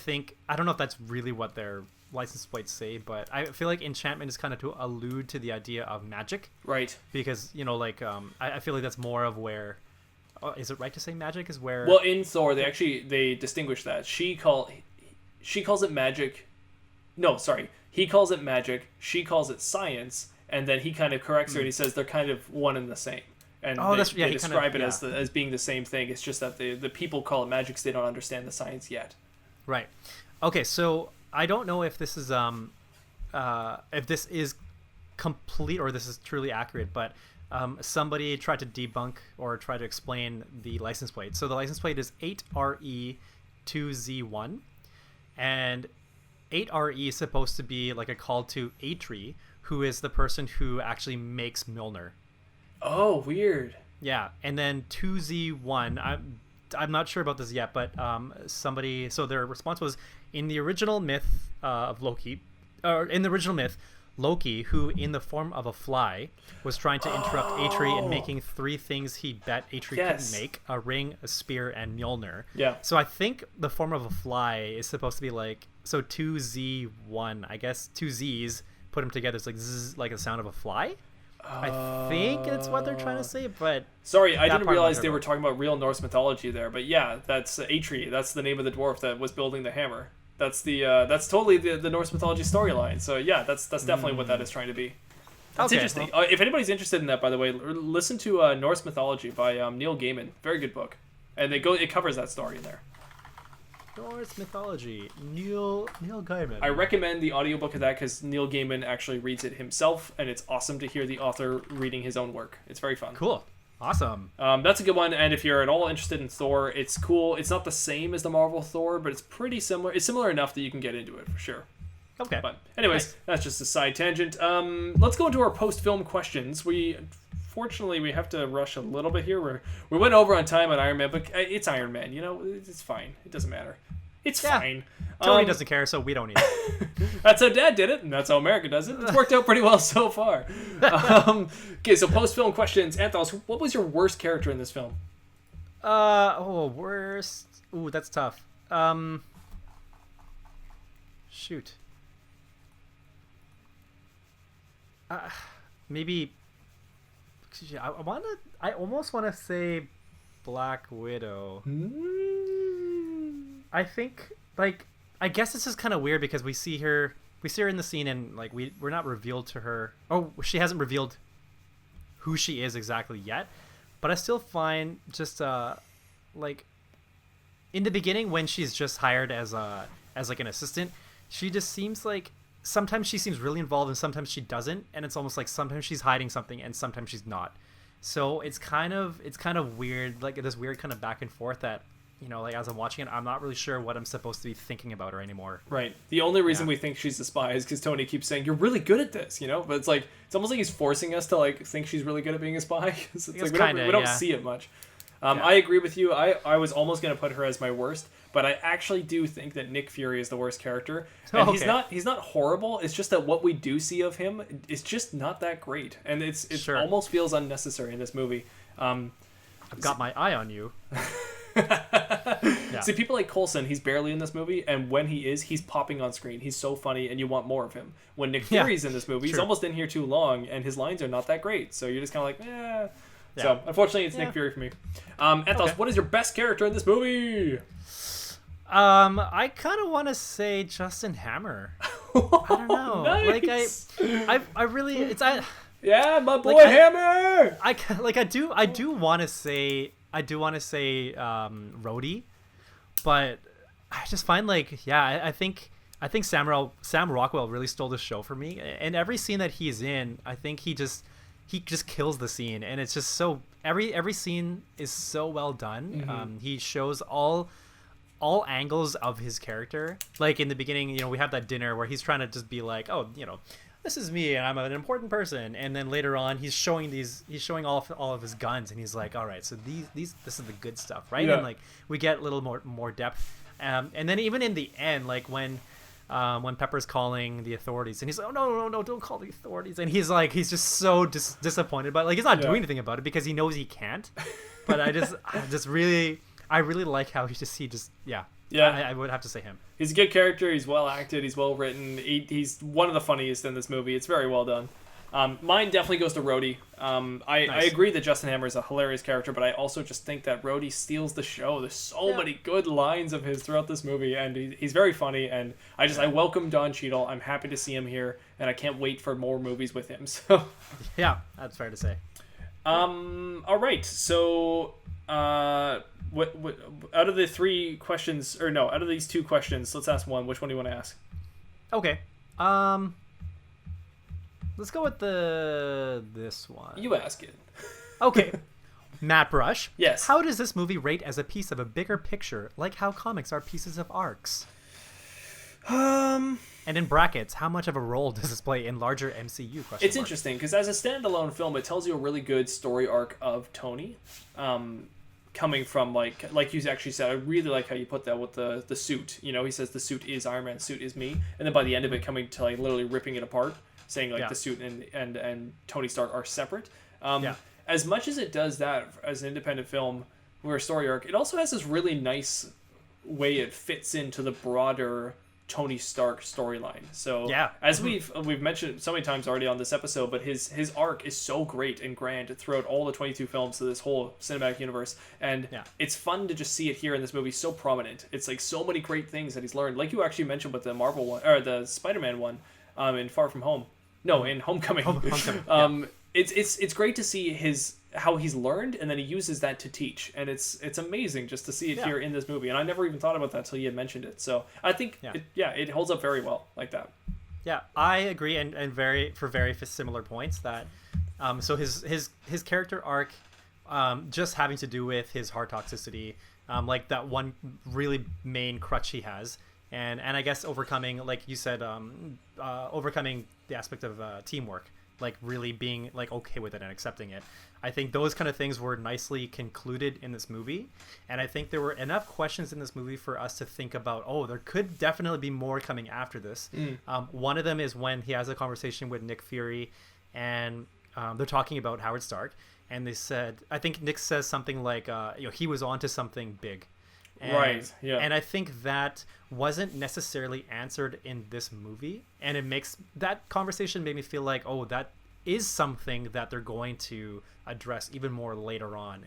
S2: don't know if that's really what their license plates say, but I feel like enchantment is kind of to allude to the idea of magic.
S1: Right.
S2: Because, I feel like that's more of where, is it right to say magic is where?
S1: Well, in Thor, they distinguish that. She calls it magic. No, sorry. He calls it magic. She calls it science. And then he kind of corrects her and he says they're kind of one and the same. And they describe it as being the same thing. It's just that the people call it magic because they don't understand the science yet.
S2: Right. Okay, so I don't know if this is complete or this is truly accurate, but somebody tried to debunk or try to explain the license plate. So the license plate is 8RE2Z1, and 8RE is supposed to be like a call to Atri, who is the person who actually makes Mjolnir.
S1: Oh, weird.
S2: Yeah, and then 2Z1, I'm not sure about this yet, but so their response was, in the original myth of Loki, Loki, who in the form of a fly was trying to interrupt Atri in making three things he bet Atri couldn't make: a ring, a spear, and Mjolnir.
S1: Yeah.
S2: So I think the form of a fly is supposed to be like, so 2Z1, I guess 2 Z's, put them together, it's like zzz, like the sound of a fly. I think it's what they're trying to say, but
S1: sorry, I didn't realize they were talking about real Norse mythology there. But yeah, that's Atri. That's the name of the dwarf that was building the hammer. That's that's totally the Norse mythology storyline. So yeah, that's definitely what that is trying to be. That's interesting. Well, if anybody's interested in that, by the way, listen to Norse mythology by Neil Gaiman. Very good book, and it covers that story in there.
S2: Norse mythology. Neil Gaiman.
S1: I recommend the audiobook of that because Neil Gaiman actually reads it himself, and it's awesome to hear the author reading his own work. It's very fun.
S2: Cool. Awesome.
S1: That's a good one, and if you're at all interested in Thor, it's cool. It's not the same as the Marvel Thor, but it's pretty similar. It's similar enough that you can get into it for sure.
S2: Okay.
S1: But anyways, That's just a side tangent. Let's go into our post-film questions. Fortunately, we have to rush a little bit here. We went over on time on Iron Man, but it's Iron Man. You know, it's fine. It doesn't matter. It's fine.
S2: Tony doesn't care, so we don't either.
S1: That's how Dad did it, and that's how America does it. It's worked out pretty well so far. Okay, so post-film questions. Anth0z, what was your worst character in this film?
S2: Worst. Ooh, that's tough. Shoot. Maybe. I almost want to say Black Widow. I think, like, I guess this is kind of weird because we see her in the scene and, like, we're not revealed to her. Oh, she hasn't revealed who she is exactly yet. But I still find just, like, in the beginning when she's just hired as like an assistant, she just seems like sometimes she seems really involved and sometimes she doesn't, and it's almost like sometimes she's hiding something and sometimes she's not. So it's kind of weird, like this weird kind of back and forth that, you know, like as I'm watching it, I'm not really sure what I'm supposed to be thinking about her anymore.
S1: Right. The only reason we think she's a spy is because Tony keeps saying, "You're really good at this," you know. But it's like it's almost like he's forcing us to like think she's really good at being a spy. It's like we don't see it much. I agree with you. I was almost going to put her as my worst, but I actually do think that Nick Fury is the worst character. And he's not horrible. It's just that what we do see of him is just not that great, and it almost feels unnecessary in this movie.
S2: I've got my eye on you.
S1: See, people like Coulson, he's barely in this movie, and when he is, he's popping on screen. He's so funny, and you want more of him. When Nick Fury's in this movie, he's almost in here too long, and his lines are not that great. So you're just kind of like, eh. Yeah. So, unfortunately, it's Nick Fury for me. Anth0z, what is your best character in this movie?
S2: I kind of want to say Justin Hammer. I don't know.
S1: Nice.
S2: Like, I really,
S1: yeah, my boy Hammer.
S2: I do want to say Rhodey, but I just find like, I think Sam Rockwell really stole the show for me. And every scene that he's in, I think he just kills the scene, and it's just so every scene is so well done.
S1: Mm-hmm.
S2: He shows all angles of his character. Like in the beginning, you know, we have that dinner where he's trying to just be like, oh, you know, this is me and I'm an important person, and then later on he's showing all of his guns, and he's like, all right, so this is the good stuff, right? And like we get a little more depth, and then even in the end, like when Pepper's calling the authorities, and he's like, oh no, don't call the authorities, and he's just so disappointed, but like he's not doing anything about it because he knows he can't. But I really like how I would have to say him.
S1: He's a good character. He's well acted. He's well written. He's one of the funniest in this movie. It's very well done. Mine definitely goes to Rhodey. I agree that Justin Hammer is a hilarious character, but I also just think that Rhodey steals the show. There's so many good lines of his throughout this movie, and he's very funny. And I welcome Don Cheadle. I'm happy to see him here, and I can't wait for more movies with him. So
S2: yeah, that's fair to say.
S1: All right. So what out of the three questions, or no, out of these two questions, let's ask one. Which one do you want to ask?
S2: Okay. Let's go with this one.
S1: You ask it.
S2: Okay. Mattbrush.
S1: Yes.
S2: How does this movie rate as a piece of a bigger picture, like how comics are pieces of arcs? And in brackets, how much of a role does this play in larger MCU?
S1: It's interesting because as a standalone film, it tells you a really good story arc of Tony. Coming from like you actually said, I really like how you put that with the suit. You know, he says the suit is Iron Man, suit is me, and then by the end of it, coming to like literally ripping it apart, saying like the suit and Tony Stark are separate. As much as it does that as an independent film or a story arc, it also has this really nice way it fits into the broader Tony Stark storyline. So as we've mentioned so many times already on this episode, but his arc is so great and grand throughout all the 22 films of this whole cinematic universe, and it's fun to just see it here in this movie, so prominent. It's like so many great things that he's learned, like you actually mentioned with the Marvel one or the Spider-Man one in Far From Home. No, in Homecoming.
S2: Homecoming.
S1: It's great to see how he's learned, and then he uses that to teach, and it's amazing just to see it here in this movie. And I never even thought about that till you had mentioned it. So I think it holds up very well like that.
S2: Yeah, I agree, and very similar points that so his character arc just having to do with his heart toxicity, like that one really main crutch he has, and I guess overcoming, like you said, overcoming the aspect of teamwork, like really being like okay with it and accepting it. I think those kind of things were nicely concluded in this movie, and I think there were enough questions in this movie for us to think about, oh, there could definitely be more coming after this. One of them is when he has a conversation with Nick Fury, and they're talking about Howard Stark, and they said, I think Nick says something like, he was onto something big. And,
S1: right, yeah.
S2: And I think that wasn't necessarily answered in this movie, and it makes that conversation made me feel like, oh, that is something that they're going to address even more later on,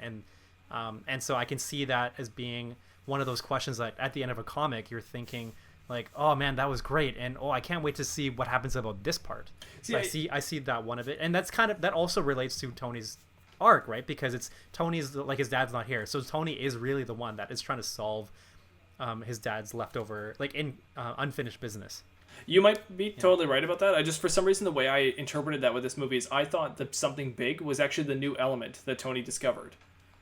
S2: and so I can see that as being one of those questions that at the end of a comic you're thinking like, oh man, that was great, and oh, I can't wait to see what happens about this part. So I see that one of it, and that's kind of that also relates to Tony's arc, right? Because it's Tony's, like, his dad's not here, so Tony is really the one that is trying to solve his dad's leftover, like, in unfinished business.
S1: You might be totally right about that. I just, for some reason, the way I interpreted that with this movie is I thought that something big was actually the new element that Tony discovered.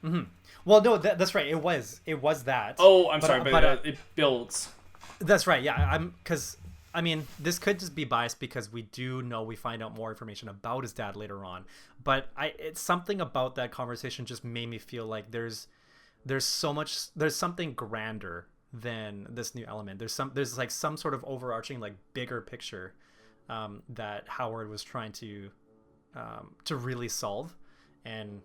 S2: Mm-hmm. Well, no, that's right. It was that.
S1: Oh, I'm sorry, but it builds.
S2: That's right. Yeah, because I mean, this could just be biased because we do know we find out more information about his dad later on. But it's something about that conversation just made me feel like there's something grander than this new element. There's like some sort of overarching, like, bigger picture that Howard was trying to really solve, and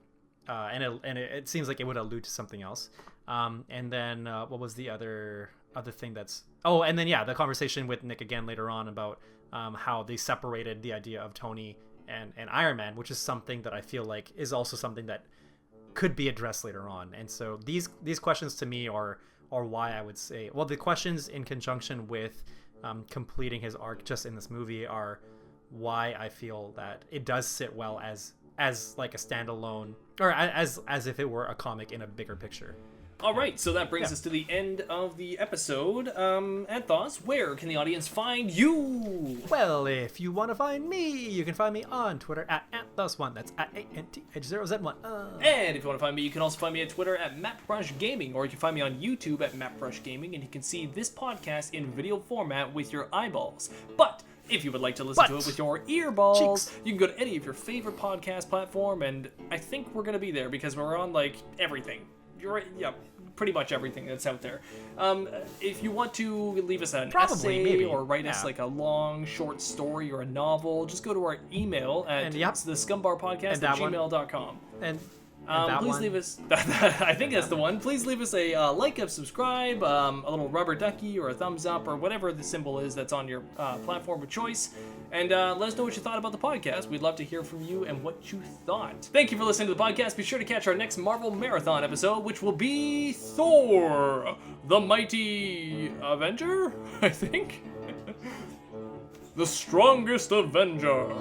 S2: it seems like it would allude to something else. And then what was the other thing that's and then the conversation with Nick again later on about how they separated the idea of Tony and Iron Man, which is something that I feel like is also something that could be addressed later on. And so these questions to me are why I would say, well, the questions in conjunction with completing his arc just in this movie are why I feel that it does sit well as like a standalone, or as if it were a comic in a bigger picture.
S1: All right, so that brings us to the end of the episode. Anth0z, where can the audience find you?
S2: Well, if you want to find me, you can find me on Twitter at Anth0z1. That's at Anth0z1.
S1: And if you want to find me, you can also find me at Twitter at Mattbrush Gaming, or you can find me on YouTube at Mattbrush Gaming, and you can see this podcast in video format with your eyeballs. But if you would like to listen to it with your earballs, you can go to any of your favorite podcast platform, and I think we're going to be there because we're on, like, everything. Pretty much everything that's out there. If you want to leave us an essay or write us like a long short story or a novel, just go to our email at thescumbarpodcast@gmail.com.
S2: And
S1: please leave us. I think that's the one. Please leave us a like, a subscribe, a little rubber ducky, or a thumbs up, or whatever the symbol is that's on your platform of choice. And let us know what you thought about the podcast. We'd love to hear from you and what you thought. Thank you for listening to the podcast. Be sure to catch our next Marvel Marathon episode, which will be Thor, the Mighty Avenger, I think. The strongest Avenger.